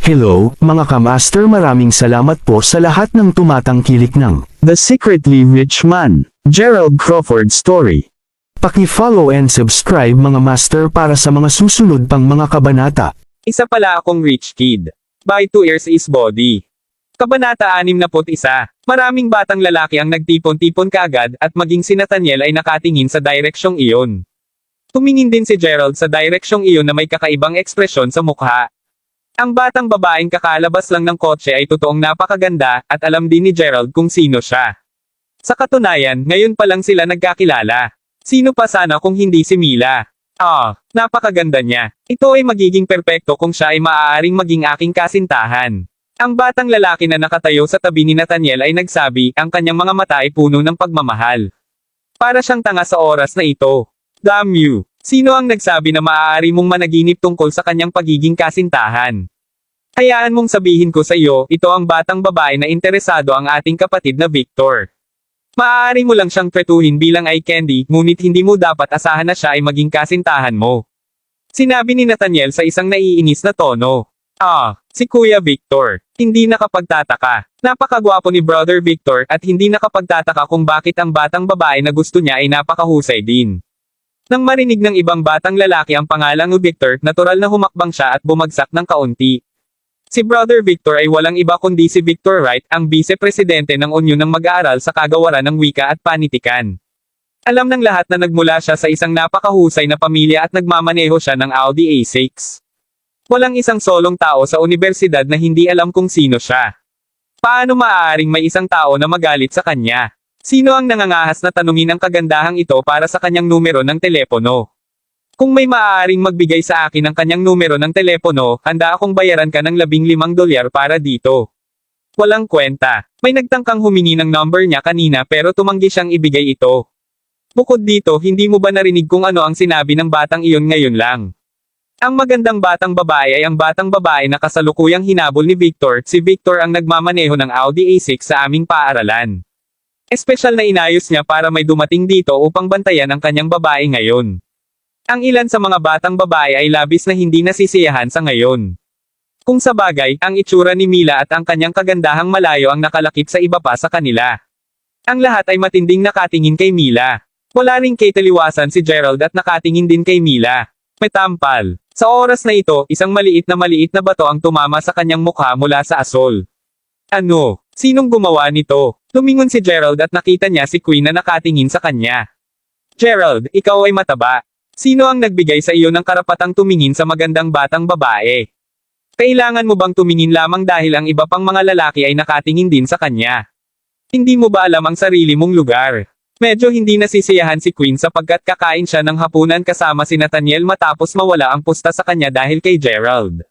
Hello, mga kamaster, maraming salamat po sa lahat ng tumatangkilik ng The Secretly Rich Man, Gerald Crawford Story. Paki-follow and subscribe mga master para sa mga susunod pang mga kabanata. Isa pala akong rich kid. By 2 years is body. Kabanata 61. Maraming batang lalaki ang nagtipon-tipon kaagad at maging si Nathaniel ay nakatingin sa direksyong iyon. Tumingin din si Gerald sa direksyong iyon na may kakaibang ekspresyon sa mukha. Ang batang babaeng kakalabas lang ng kotse ay totoong napakaganda, at alam din ni Gerald kung sino siya. Sa katunayan, ngayon pa lang sila nagkakilala. Sino pa sana kung hindi si Mila? Napakaganda niya. Ito ay magiging perpekto kung siya ay maaaring maging aking kasintahan. Ang batang lalaki na nakatayo sa tabi ni Nathaniel ay nagsabi, ang kanyang mga mata ay puno ng pagmamahal. Para siyang tanga sa oras na ito. Damn you! Sino ang nagsabi na maaari mong managinip tungkol sa kanyang pagiging kasintahan? Hayaan mong sabihin ko sa iyo, ito ang batang babae na interesado ang ating kapatid na Victor. Maaari mo lang siyang tretuhin bilang eye candy, ngunit hindi mo dapat asahan na siya ay maging kasintahan mo. Sinabi ni Nathaniel sa isang naiinis na tono. Si Kuya Victor. Hindi nakapagtataka. Napakagwapo ni Brother Victor at hindi nakapagtataka kung bakit ang batang babae na gusto niya ay napakahusay din. Nang marinig ng ibang batang lalaki ang pangalang Victor, natural na humakbang siya at bumagsak ng kaunti. Si Brother Victor ay walang iba kundi si Victor Wright, ang vice-presidente ng Union ng Mag-aaral sa Kagawaran ng Wika at Panitikan. Alam ng lahat na nagmula siya sa isang napakahusay na pamilya at nagmamaneho siya ng Audi A6. Walang isang solong tao sa universidad na hindi alam kung sino siya. Paano maaaring may isang tao na magalit sa kanya? Sino ang nangangahas na tanungin ang kagandahang ito para sa kanyang numero ng telepono? Kung may maaaring magbigay sa akin ng kanyang numero ng telepono, handa akong bayaran ka ng $15 para dito. Walang kwenta. May nagtangkang humingi ng number niya kanina pero tumanggi siyang ibigay ito. Bukod dito, hindi mo ba narinig kung ano ang sinabi ng batang iyon ngayon lang? Ang magandang batang babae ay ang batang babae na kasalukuyang hinabol ni Victor. Si Victor ang nagmamaneho ng Audi A6 sa aming paaralan. Espesyal na inayos niya para may dumating dito upang bantayan ang kanyang babae ngayon. Ang ilan sa mga batang babae ay labis na hindi nasisiyahan sa ngayon. Kung sa bagay, ang itsura ni Mila at ang kanyang kagandahang malayo ang nakalakip sa iba pa sa kanila. Ang lahat ay matinding nakatingin kay Mila. Wala ring kitaliwasan si Gerald at nakatingin din kay Mila. May tampal. Sa oras na ito, isang maliit na bato ang tumama sa kanyang mukha mula sa asol. Ano? Sinong gumawa nito? Lumingon si Gerald at nakita niya si Queen na nakatingin sa kanya. Gerald, ikaw ay mataba. Sino ang nagbigay sa iyo ng karapatang tumingin sa magandang batang babae? Kailangan mo bang tumingin lamang dahil ang iba pang mga lalaki ay nakatingin din sa kanya? Hindi mo ba alam ang sarili mong lugar? Medyo hindi nasisiyahan si Queen sapagkat kakain siya ng hapunan kasama si Nathaniel matapos mawala ang pusta sa kanya dahil kay Gerald.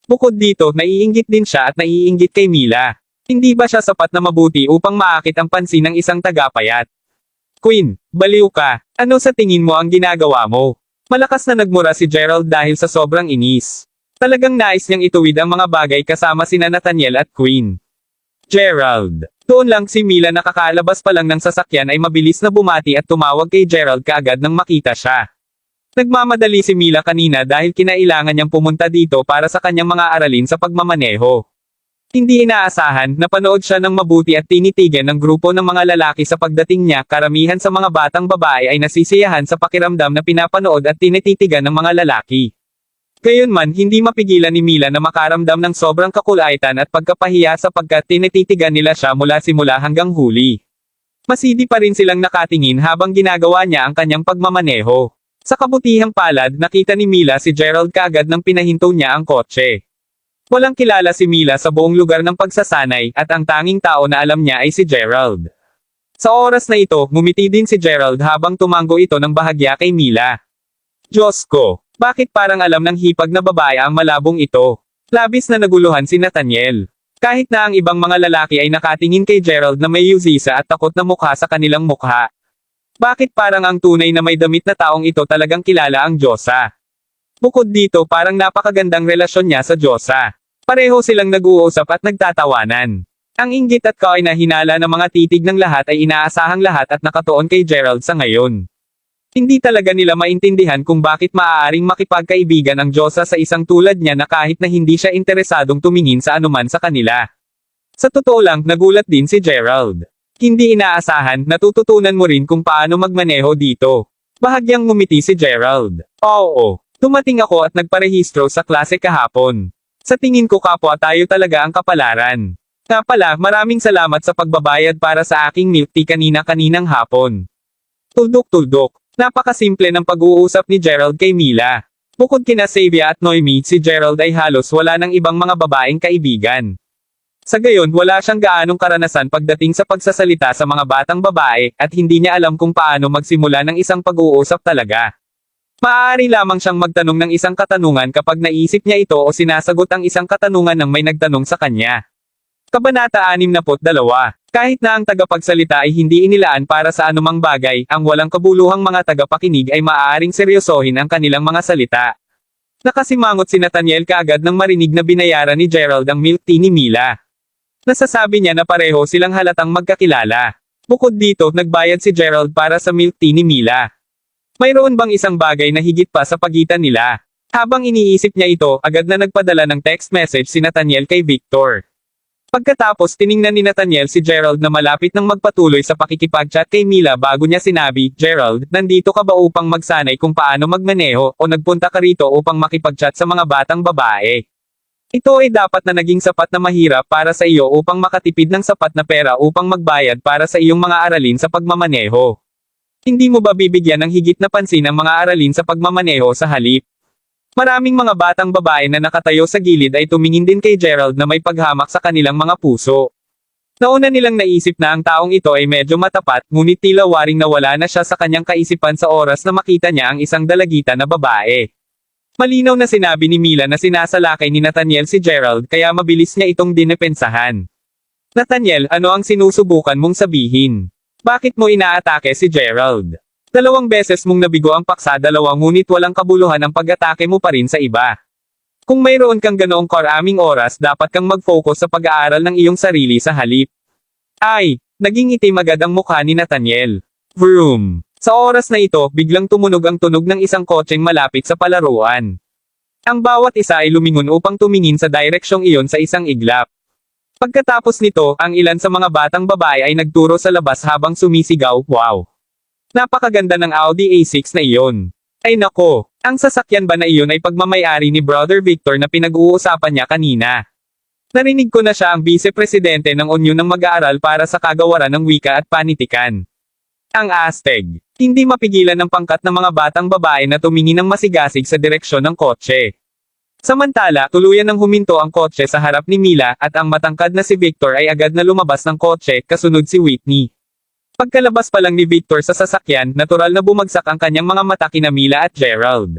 Bukod dito, naiinggit din siya at naiinggit kay Mila. Hindi ba siya sapat na mabuti upang maakit ang pansin ng isang tagapayat? Queen, baliw ka. Ano sa tingin mo ang ginagawa mo? Malakas na nagmura si Gerald dahil sa sobrang inis. Talagang nais niyang ituwid ang mga bagay kasama sina Nathaniel at Queen. Gerald. Doon lang si Mila nakakalabas pa lang ng sasakyan ay mabilis na bumati at tumawag kay Gerald kaagad nang makita siya. Nagmamadali si Mila kanina dahil kinailangan niyang pumunta dito para sa kanyang mga aralin sa pagmamaneho. Hindi inaasahan, napanood siya ng mabuti at tinitigan ng grupo ng mga lalaki sa pagdating niya. Karamihan sa mga batang babae ay nasisiyahan sa pakiramdam na pinapanood at tinititigan ng mga lalaki. Gayunman, hindi mapigilan ni Mila na makaramdam ng sobrang kakulaitan at pagkapahiya sapagkat tinititigan nila siya mula simula hanggang huli. Masidi pa rin silang nakatingin habang ginagawa niya ang kanyang pagmamaneho. Sa kabutihang palad, nakita ni Mila si Gerald kaagad nang pinahinto niya ang kotse. Walang kilala si Mila sa buong lugar ng pagsasanay, at ang tanging tao na alam niya ay si Gerald. Sa oras na ito, ngumiti din si Gerald habang tumanggo ito ng bahagya kay Mila. Diyos ko, bakit parang alam ng hipag na babae ang malabong ito? Labis na naguluhan si Nathaniel. Kahit na ang ibang mga lalaki ay nakatingin kay Gerald na may yusisa at takot na mukha sa kanilang mukha. Bakit parang ang tunay na may damit na taong ito talagang kilala ang Diyosa? Bukod dito parang napakagandang relasyon niya sa Diyosa. Pareho silang nag-uusap at nagtatawanan. Ang inggit at kainahinala ng mga titig ng lahat ay inaasahang lahat at nakatuon kay Gerald sa ngayon. Hindi talaga nila maintindihan kung bakit maaaring makipagkaibigan ang Diyosa sa isang tulad niya na kahit na hindi siya interesadong tumingin sa anuman sa kanila. Sa totoo lang, nagulat din si Gerald. Hindi inaasahan, natututunan mo rin kung paano magmaneho dito. Bahagyang ngumiti si Gerald. Oo, dumating ako at nagparehistro sa klase kahapon. Sa tingin ko kapwa tayo talaga ang kapalaran. Nga pala, maraming salamat sa pagbabayad para sa aking milk tea kanina-kaninang hapon. Tuldok-tuldok. Napakasimple ng pag-uusap ni Gerald kay Mila. Bukod kina Xavier at Noemi, si Gerald ay halos wala ng ibang mga babaeng kaibigan. Sa gayon, wala siyang gaanong karanasan pagdating sa pagsasalita sa mga batang babae, at hindi niya alam kung paano magsimula ng isang pag-uusap talaga. Maaari lamang siyang magtanong ng isang katanungan kapag naisip niya ito o sinasagot ang isang katanungan ng may nagtanong sa kanya. Kabanata 62. Kahit na ang tagapagsalita ay hindi inilaan para sa anumang bagay, ang walang kabuluhang mga tagapakinig ay maaaring seryosohin ang kanilang mga salita. Nakasimangot si Nathaniel kaagad nang marinig na binayaran ni Gerald ang milk tea ni Mila. Nasasabi niya na pareho silang halatang magkakilala. Bukod dito, nagbayad si Gerald para sa milk tea ni Mila. Mayroon bang isang bagay na higit pa sa pagitan nila? Habang iniisip niya ito, agad na nagpadala ng text message si Nathaniel kay Victor. Pagkatapos tiningnan ni Nathaniel si Gerald na malapit nang magpatuloy sa pakikipag-chat kay Mila bago niya sinabi, Gerald, nandito ka ba upang magsanay kung paano magmaneho o nagpunta ka rito upang makipag-chat sa mga batang babae? Ito ay dapat na naging sapat na mahirap para sa iyo upang makatipid ng sapat na pera upang magbayad para sa iyong mga aralin sa pagmamaneho. Hindi mo ba bibigyan ng higit na pansin ang mga aralin sa pagmamaneho sa halip? Maraming mga batang babae na nakatayo sa gilid ay tumingin din kay Gerald na may paghamak sa kanilang mga puso. Nauna nilang naisip na ang taong ito ay medyo matapat, ngunit tila waring nawala na siya sa kanyang kaisipan sa oras na makita niya ang isang dalagita na babae. Malinaw na sinabi ni Mila na sinasalakay ni Nathaniel si Gerald kaya mabilis niya itong dinepensahan. Nathaniel, ano ang sinusubukan mong sabihin? Bakit mo inaatake si Gerald? 2 beses mong nabigo ang paksa, ngunit walang kabuluhan ang pag-atake mo pa rin sa iba. Kung mayroon kang ganoong karaming oras, dapat kang mag-focus sa pag-aaral ng iyong sarili sa halip. Ay, naging itim agad ang mukha ni Nathaniel. Vroom. Sa oras na ito, biglang tumunog ang tunog ng isang kotseng malapit sa palaruan. Ang bawat isa ay lumingon upang tumingin sa direksyong iyon sa isang iglap. Pagkatapos nito, ang ilan sa mga batang babae ay nagturo sa labas habang sumisigaw, wow! Napakaganda ng Audi A6 na iyon. Ay nako, ang sasakyan ba na iyon ay pagmamayari ni Brother Victor na pinag-uusapan niya kanina. Narinig ko na siya ang vice-presidente ng Union ng Mag-aaral para sa Kagawaran ng Wika at Panitikan. Ang astig. Hindi mapigilan ng pangkat ng mga batang babae na tumingin ng masigasig sa direksyon ng kotse. Samantala, tuluyan ng huminto ang kotse sa harap ni Mila at ang matangkad na si Victor ay agad na lumabas ng kotse, kasunod si Whitney. Pagkalabas pa lang ni Victor sa sasakyan, natural na bumagsak ang kanyang mga mata kina Mila at Gerald.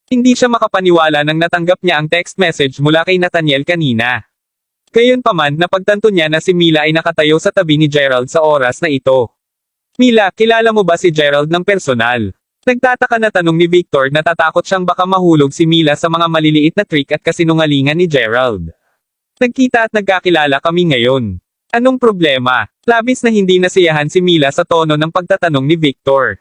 Hindi siya makapaniwala nang natanggap niya ang text message mula kay Nathaniel kanina. Gayunpaman, napagtanto niya na si Mila ay nakatayo sa tabi ni Gerald sa oras na ito. Mila, kilala mo ba si Gerald ng personal? Nagtataka na tanong ni Victor, natatakot siyang baka mahulog si Mila sa mga maliliit na trick at kasinungalingan ni Gerald. Nagkita at nagkakilala kami ngayon. Anong problema? Labis na hindi nasiyahan si Mila sa tono ng pagtatanong ni Victor.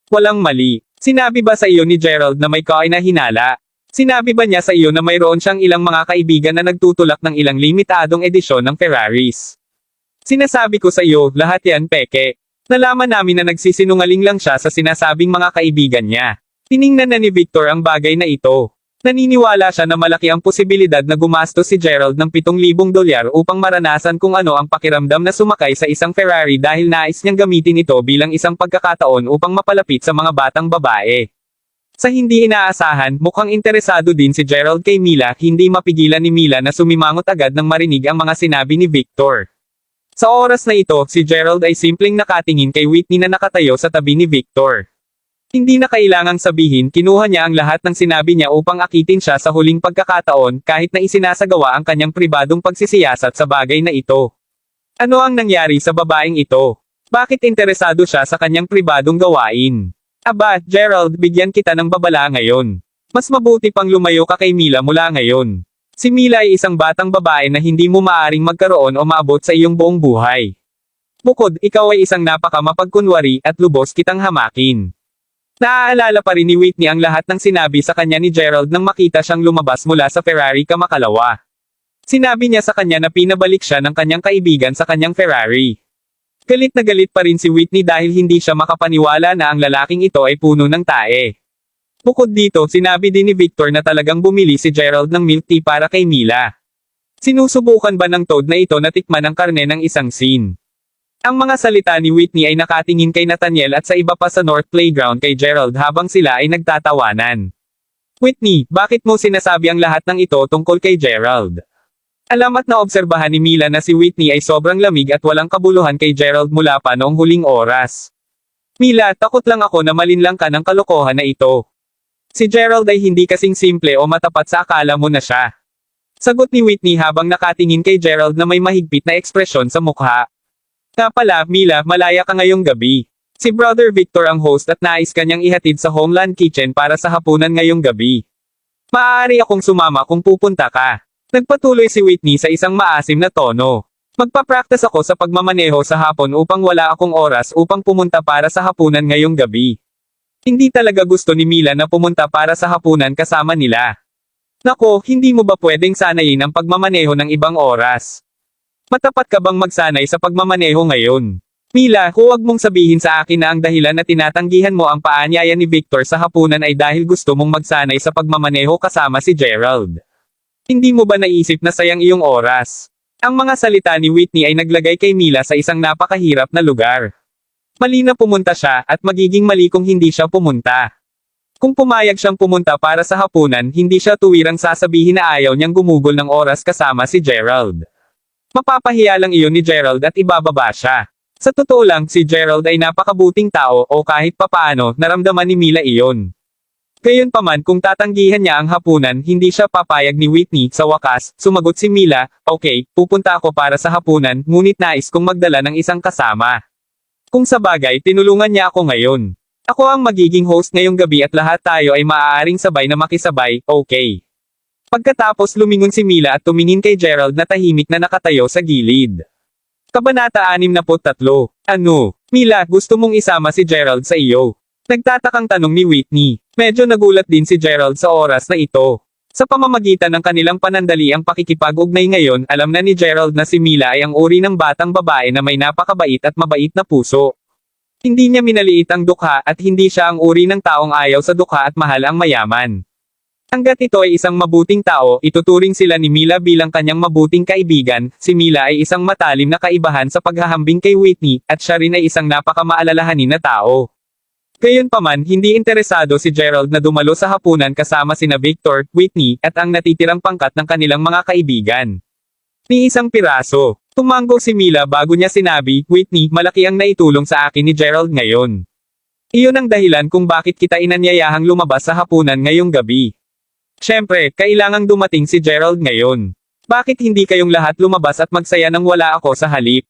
Walang mali. Sinabi ba sa iyo ni Gerald na may kainahinala? Sinabi ba niya sa iyo na mayroon siyang ilang mga kaibigan na nagtutulak ng ilang limitadong edisyon ng Ferraris? Sinasabi ko sa iyo, lahat yan peke. Nalaman namin na nagsisinungaling lang siya sa sinasabing mga kaibigan niya. Tiningnan na ni Victor ang bagay na ito. Naniniwala siya na malaki ang posibilidad na gumastos si Gerald ng $7,000 upang maranasan kung ano ang pakiramdam na sumakay sa isang Ferrari dahil nais niyang gamitin ito bilang isang pagkakataon upang mapalapit sa mga batang babae. Sa hindi inaasahan, mukhang interesado din si Gerald kay Mila, hindi mapigilan ni Mila na sumimangot agad nang marinig ang mga sinabi ni Victor. Sa oras na ito, si Gerald ay simpleng nakatingin kay Whitney na nakatayo sa tabi ni Victor. Hindi na kailangang sabihin, kinuha niya ang lahat ng sinabi niya upang akitin siya sa huling pagkakataon kahit na isinasagawa ang kanyang pribadong pagsisiyasat sa bagay na ito. Ano ang nangyari sa babaeng ito? Bakit interesado siya sa kanyang pribadong gawain? Aba, Gerald, bigyan kita ng babala ngayon. Mas mabuti pang lumayo ka kay Mila mula ngayon. Si Mila ay isang batang babae na hindi mo maaring magkaroon o maabot sa iyong buong buhay. Bukod, ikaw ay isang napaka mapagkunwari at lubos kitang hamakin. Naaalala pa rin ni Whitney ang lahat ng sinabi sa kanya ni Gerald nang makita siyang lumabas mula sa Ferrari kamakalawa. Sinabi niya sa kanya na pinabalik siya ng kanyang kaibigan sa kanyang Ferrari. Galit na galit pa rin si Whitney dahil hindi siya makapaniwala na ang lalaking ito ay puno ng tae. Bukod dito, sinabi din ni Victor na talagang bumili si Gerald ng milk tea para kay Mila. Sinusubukan ba ng Toad na ito na tikman ang karne ng isang scene? Ang mga salita ni Whitney ay nakatingin kay Nathaniel at sa iba pa sa North Playground kay Gerald habang sila ay nagtatawanan. Whitney, bakit mo sinasabi ang lahat ng ito tungkol kay Gerald? Alam at naobserbahan ni Mila na si Whitney ay sobrang lamig at walang kabuluhan kay Gerald mula pa noong huling oras. Mila, takot lang ako na malinlang ka ng kalokohan na ito. Si Gerald ay hindi kasing simple o matapat sa akala mo na siya. Sagot ni Whitney habang nakatingin kay Gerald na may mahigpit na ekspresyon sa mukha. Nga pala, Mila, malaya ka ngayong gabi. Si Brother Victor ang host at nais kanyang ihatid sa Homeland Kitchen para sa hapunan ngayong gabi. Maaari akong sumama kung pupunta ka. Nagpatuloy si Whitney sa isang maasim na tono. Magpa-practice ako sa pagmamaneho sa hapon upang wala akong oras upang pumunta para sa hapunan ngayong gabi. Hindi talaga gusto ni Mila na pumunta para sa hapunan kasama nila. Nako, hindi mo ba pwedeng sanayin ang pagmamaneho ng ibang oras? Matapat ka bang magsanay sa pagmamaneho ngayon? Mila, huwag mong sabihin sa akin na ang dahilan na tinatanggihan mo ang paanyaya ni Victor sa hapunan ay dahil gusto mong magsanay sa pagmamaneho kasama si Gerald. Hindi mo ba naisip na sayang iyong oras? Ang mga salita ni Whitney ay naglagay kay Mila sa isang napakahirap na lugar. Mali na pumunta siya at magiging mali kung hindi siya pumunta. Kung pumayag siyang pumunta para sa hapunan, hindi siya tuwirang sasabihin na ayaw niyang gumugol ng oras kasama si Gerald. Mapapahiya lang iyon ni Gerald at ibababa siya. Sa totoo lang, si Gerald ay napakabuting tao o kahit papaano, naramdaman ni Mila iyon. Gayunpaman kung tatanggihan niya ang hapunan, hindi siya papayag ni Whitney. Sa wakas, sumagot si Mila, okay, pupunta ako para sa hapunan, ngunit nais kong magdala ng isang kasama. Kung sa bagay, tinulungan niya ako ngayon. Ako ang magiging host ngayong gabi at lahat tayo ay maaaring sabay na makisabay, okay. Pagkatapos lumingon si Mila at tumingin kay Gerald na tahimik na nakatayo sa gilid. Kabanata 63. Ano? Mila, gusto mong isama si Gerald sa iyo? Nagtatakang tanong ni Whitney. Medyo nagulat din si Gerald sa oras na ito. Sa pamamagitan ng kanilang panandaliang pakikipag-ugnay ngayon, alam na ni Gerald na si Mila ay ang uri ng batang babae na may napakabait at mabait na puso. Hindi niya minaliit ang dukha at hindi siya ang uri ng taong ayaw sa dukha at mahal ang mayaman. Hanggat ito ay isang mabuting tao, ituturing sila ni Mila bilang kanyang mabuting kaibigan. Si Mila ay isang matalim na kaibahan sa paghahambing kay Whitney, at siya rin ay isang napakamaalalahanin na tao. Gayunpaman, hindi interesado si Gerald na dumalo sa hapunan kasama sina Victor, Whitney, at ang natitirang pangkat ng kanilang mga kaibigan. Ni isang piraso. Tumango si Mila bago niya sinabi, Whitney, malaki ang naitulong sa akin ni Gerald ngayon. Iyon ang dahilan kung bakit kita inanyayahang lumabas sa hapunan ngayong gabi. Siyempre, kailangang dumating si Gerald ngayon. Bakit hindi kayong lahat lumabas at magsaya nang wala ako sa halip?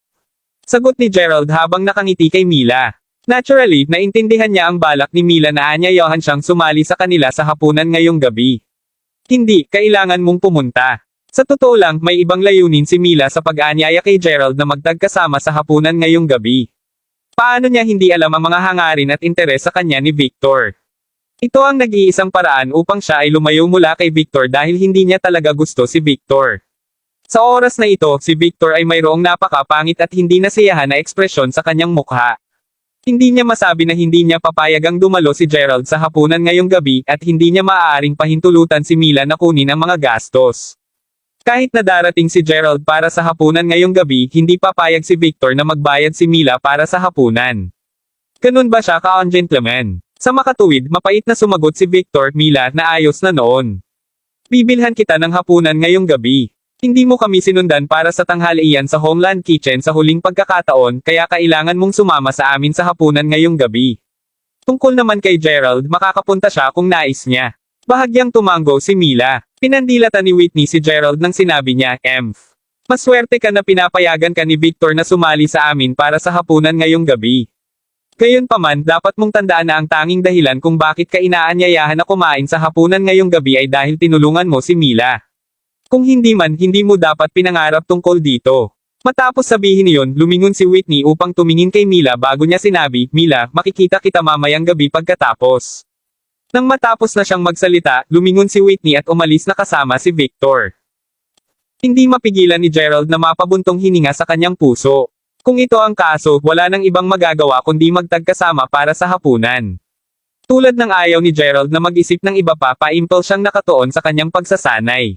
Sagot ni Gerald habang nakangiti kay Mila. Naturally, naintindihan niya ang balak ni Mila na anyayahan siyang sumali sa kanila sa hapunan ngayong gabi. Hindi, kailangan mong pumunta. Sa totoo lang, may ibang layunin si Mila sa pag-aanyaya kay Gerald na magtagkasama sa hapunan ngayong gabi. Paano niya hindi alam ang mga hangarin at interes sa kanya ni Victor? Ito ang nag-iisang paraan upang siya ay lumayo mula kay Victor dahil hindi niya talaga gusto si Victor. Sa oras na ito, si Victor ay mayroong napakapangit at hindi nasiyahan na ekspresyon sa kanyang mukha. Hindi niya masabi na hindi niya papayagang dumalo si Gerald sa hapunan ngayong gabi at hindi niya maaaring pahintulutan si Mila na kunin ang mga gastos. Kahit na darating si Gerald para sa hapunan ngayong gabi, hindi papayag si Victor na magbayad si Mila para sa hapunan. Ganun ba siya ka-gentleman? Sa makatuwid, mapait na sumagot si Victor, Mila, na ayos na noon. Bibilhan kita ng hapunan ngayong gabi. Hindi mo kami sinundan para sa tanghalian sa Homeland Kitchen sa huling pagkakataon, kaya kailangan mong sumama sa amin sa hapunan ngayong gabi. Tungkol naman kay Gerald, makakapunta siya kung nais niya. Bahagyang tumango si Mila. Pinandilatan ni Whitney si Gerald nang sinabi niya, maswerte ka na pinapayagan ka ni Victor na sumali sa amin para sa hapunan ngayong gabi. Gayunpaman, dapat mong tandaan na ang tanging dahilan kung bakit ka inaanyayahan na kumain sa hapunan ngayong gabi ay dahil tinulungan mo si Mila. Kung hindi man, hindi mo dapat pinangarap tungkol dito. Matapos sabihin niyon, lumingon si Whitney upang tumingin kay Mila bago niya sinabi, Mila, makikita kita mamayang gabi pagkatapos. Nang matapos na siyang magsalita, lumingon si Whitney at umalis na kasama si Victor. Hindi mapigilan ni Gerald na mapabuntong hininga sa kanyang puso. Kung ito ang kaso, wala nang ibang magagawa kundi magtagkasama para sa hapunan. Tulad ng ayaw ni Gerald na mag-isip ng iba pa, paimpel siyang nakatuon sa kanyang pagsasanay.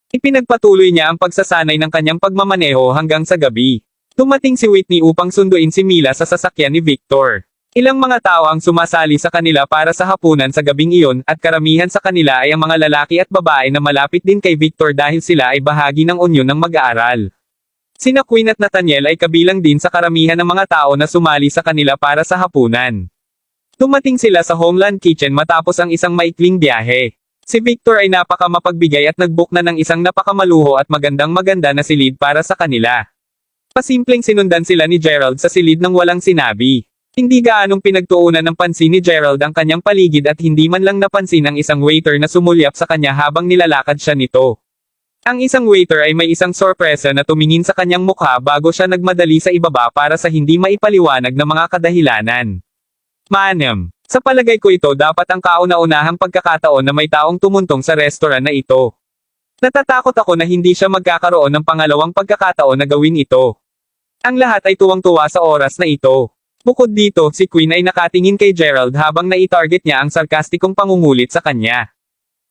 Ipinagpatuloy niya ang pagsasanay ng kanyang pagmamaneho hanggang sa gabi. Dumating si Whitney upang sunduin si Mila sa sasakyan ni Victor. Ilang mga tao ang sumasali sa kanila para sa hapunan sa gabing iyon, at karamihan sa kanila ay ang mga lalaki at babae na malapit din kay Victor dahil sila ay bahagi ng unyon ng mag-aaral. Sina Queen at Nathaniel ay kabilang din sa karamihan ng mga tao na sumali sa kanila para sa hapunan. Dumating sila sa Homeland Kitchen matapos ang isang maikling biyahe. Si Victor ay napaka-mapagbigay at nag-book na ng isang napakamaluho at magandang-maganda na silid para sa kanila. Pasimpleng sinundan sila ni Gerald sa silid nang walang sinabi. Hindi gaanong pinagtuunan ng pansin ni Gerald ang kanyang paligid at hindi man lang napansin ang isang waiter na sumulyap sa kanya habang nilalakad siya nito. Ang isang waiter ay may isang sorpresa na tumingin sa kanyang mukha bago siya nagmadali sa ibaba para sa hindi maipaliwanag na mga kadahilanan. Ma'am, sa palagay ko ito dapat ang kauna-unahang pagkakataon na may taong tumuntong sa restaurant na ito. Natatakot ako na hindi siya magkakaroon ng pangalawang pagkakataon na gawin ito. Ang lahat ay tuwang-tuwa sa oras na ito. Bukod dito, si Queen ay nakatingin kay Gerald habang naitarget niya ang sarkastikong pangungulit sa kanya.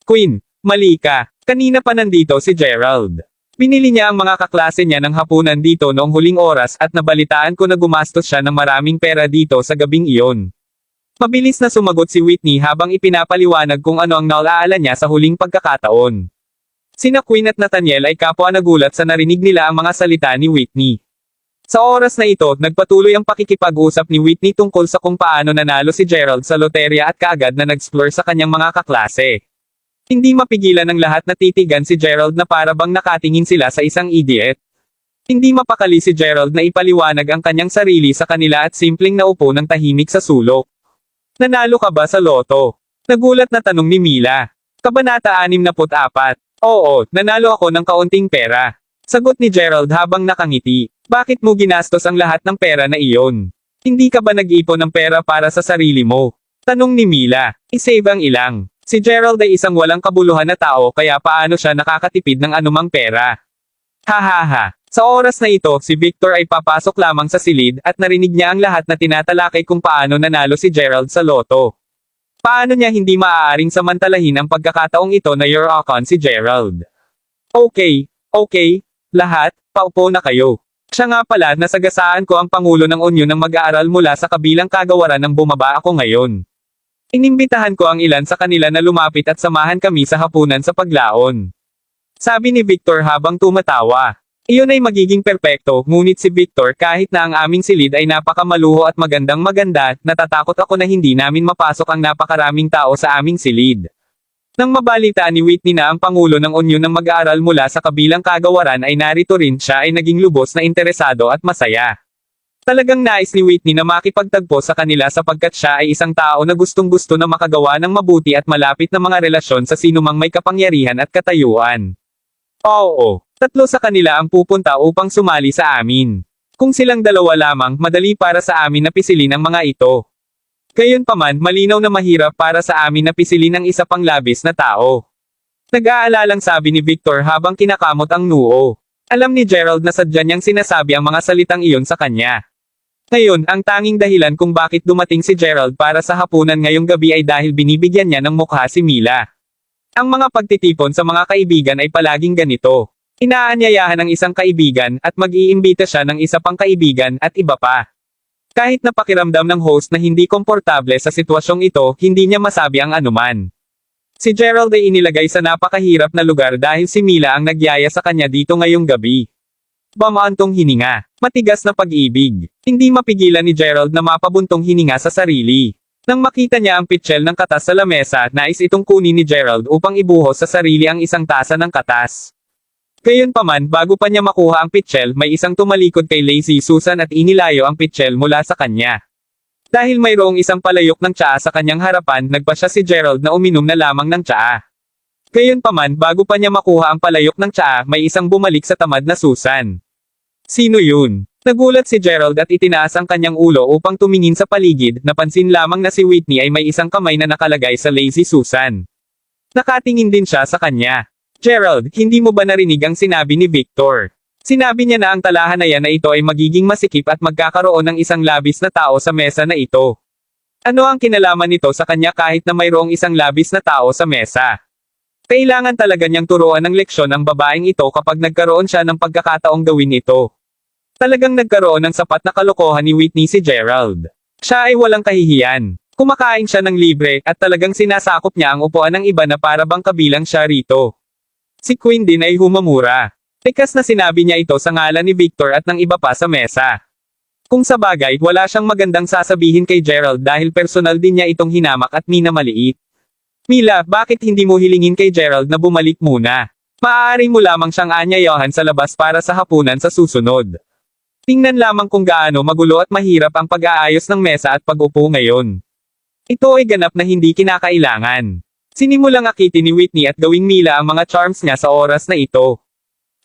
Queen, mali ka. Kanina pa nandito si Gerald. Binili niya ang mga kaklase niya ng hapunan dito noong huling oras at nabalitaan ko na gumastos siya ng maraming pera dito sa gabing iyon. Mabilis na sumagot si Whitney habang ipinapaliwanag kung ano ang naalaala niya sa huling pagkakataon. Sina Queen at Nathaniel ay kapwa nagulat sa narinig nila ang mga salita ni Whitney. Sa oras na ito, nagpatuloy ang pakikipag-usap ni Whitney tungkol sa kung paano nanalo si Gerald sa loterya at kaagad na nag-explore sa kanyang mga kaklase. Hindi mapigilan ng lahat na titigan si Gerald na para bang nakatingin sila sa isang idiot. Hindi mapakali si Gerald na ipaliwanag ang kanyang sarili sa kanila at simpleng naupo ng tahimik sa sulok. Nanalo ka ba sa loto? Nagulat na tanong ni Mila. Kabanata 64. Oo, nanalo ako ng kaunting pera. Sagot ni Gerald habang nakangiti. Bakit mo ginastos ang lahat ng pera na iyon? Hindi ka ba nag-ipon ng pera para sa sarili mo? Tanong ni Mila. Isave ang ilang. Si Gerald ay isang walang kabuluhan na tao kaya paano siya nakakatipid ng anumang pera? Hahaha. Sa oras na ito, si Victor ay papasok lamang sa silid at narinig niya ang lahat na tinatalakay kung paano nanalo si Gerald sa loto. Paano niya hindi maaaring samantalahin ang pagkakataong ito na you're on si Gerald? Okay, lahat, paupo na kayo. Siya nga pala, nasagasaan ko ang Pangulo ng Unyon ng mag-aaral mula sa kabilang kagawaran nang bumaba ako ngayon. Inimbitahan ko ang ilan sa kanila na lumapit at samahan kami sa hapunan sa paglaon. Sabi ni Victor habang tumatawa. Iyon ay magiging perpekto, ngunit si Victor kahit na ang aming silid ay napakamaluho at magandang-maganda, natatakot ako na hindi namin mapasok ang napakaraming tao sa aming silid. Nang mabalitaan ni Whitney na ang Pangulo ng Unyon ng mag-aaral mula sa kabilang kagawaran ay narito rin, siya ay naging lubos na interesado at masaya. Talagang nais ni Whitney na makipagtagpo sa kanila sapagkat siya ay isang tao na gustong-gusto na makagawa ng mabuti at malapit na mga relasyon sa sinumang may kapangyarihan at katayuan. Oo, 3 sa kanila ang pupunta upang sumali sa amin. Kung silang 2 lamang, madali para sa amin na pisilin ang mga ito. Gayunpaman, malinaw na mahirap para sa amin na pisilin ang isa pang labis na tao. Nag-aalalang sabi ni Victor habang kinakamot ang noo. Alam ni Gerald na sadya niyang sinasabi ang mga salitang iyon sa kanya. Ngayon, ang tanging dahilan kung bakit dumating si Gerald para sa hapunan ngayong gabi ay dahil binibigyan niya ng mukha si Mila. Ang mga pagtitipon sa mga kaibigan ay palaging ganito. Inaanyayahan ng isang kaibigan at mag-iimbita siya ng isa pang kaibigan at iba pa. Kahit napakiramdam ng host na hindi komportable sa sitwasyong ito, hindi niya masabi ang anuman. Si Gerald ay inilagay sa napakahirap na lugar dahil si Mila ang nagyaya sa kanya dito ngayong gabi. Bamaantong hininga. Matigas na pag-ibig. Hindi mapigilan ni Gerald na mapabuntong hininga sa sarili. Nang makita niya ang pitchel ng katas sa lamesa, nais itong kunin ni Gerald upang ibuhos sa sarili ang isang tasa ng katas. Gayunpaman, bago pa niya makuha ang pitchel, may isang tumalikod kay Lazy Susan at inilayo ang pitchel mula sa kanya. Dahil mayroong isang palayok ng tsaa sa kanyang harapan, nagpasya si Gerald na uminom na lamang ng tsaa. Gayunpaman, bago pa niya makuha ang palayok ng tsaa, may isang bumalik sa tamad na Susan. Sino yun? Nagulat si Gerald at itinaas ang kanyang ulo upang tumingin sa paligid, napansin lamang na si Whitney ay may isang kamay na nakalagay sa Lazy Susan. Nakatingin din siya sa kanya. Gerald, hindi mo ba narinig ang sinabi ni Victor? Sinabi niya na ang talahanayan na ito ay magiging masikip at magkakaroon ng isang labis na tao sa mesa na ito. Ano ang kinalaman nito sa kanya kahit na mayroong isang labis na tao sa mesa? Kailangan talaga niyang turuan ng leksyon ang babaeng ito kapag nagkaroon siya ng pagkakataong gawin ito. Talagang nagkaroon ng sapat na kalokohan ni Whitney si Gerald. Siya ay walang kahihiyan. Kumakain siya ng libre at talagang sinasakop niya ang upuan ng iba na para bang kabilang siya rito. Si Queen din ay humamura. Tikas na sinabi niya ito sa ngalan ni Victor at ng iba pa sa mesa. Kung sa bagay, wala siyang magandang sasabihin kay Gerald dahil personal din niya itong hinamak at minamaliit. Mila, bakit hindi mo hilingin kay Gerald na bumalik muna? Maaari mo lamang siyang anyayahan sa labas para sa hapunan sa susunod. Tingnan lamang kung gaano magulo at mahirap ang pag-aayos ng mesa at pag-upo ngayon. Ito ay ganap na hindi kinakailangan. Sinimulang akitin ni Whitney at gawing Mila ang mga charms niya sa oras na ito.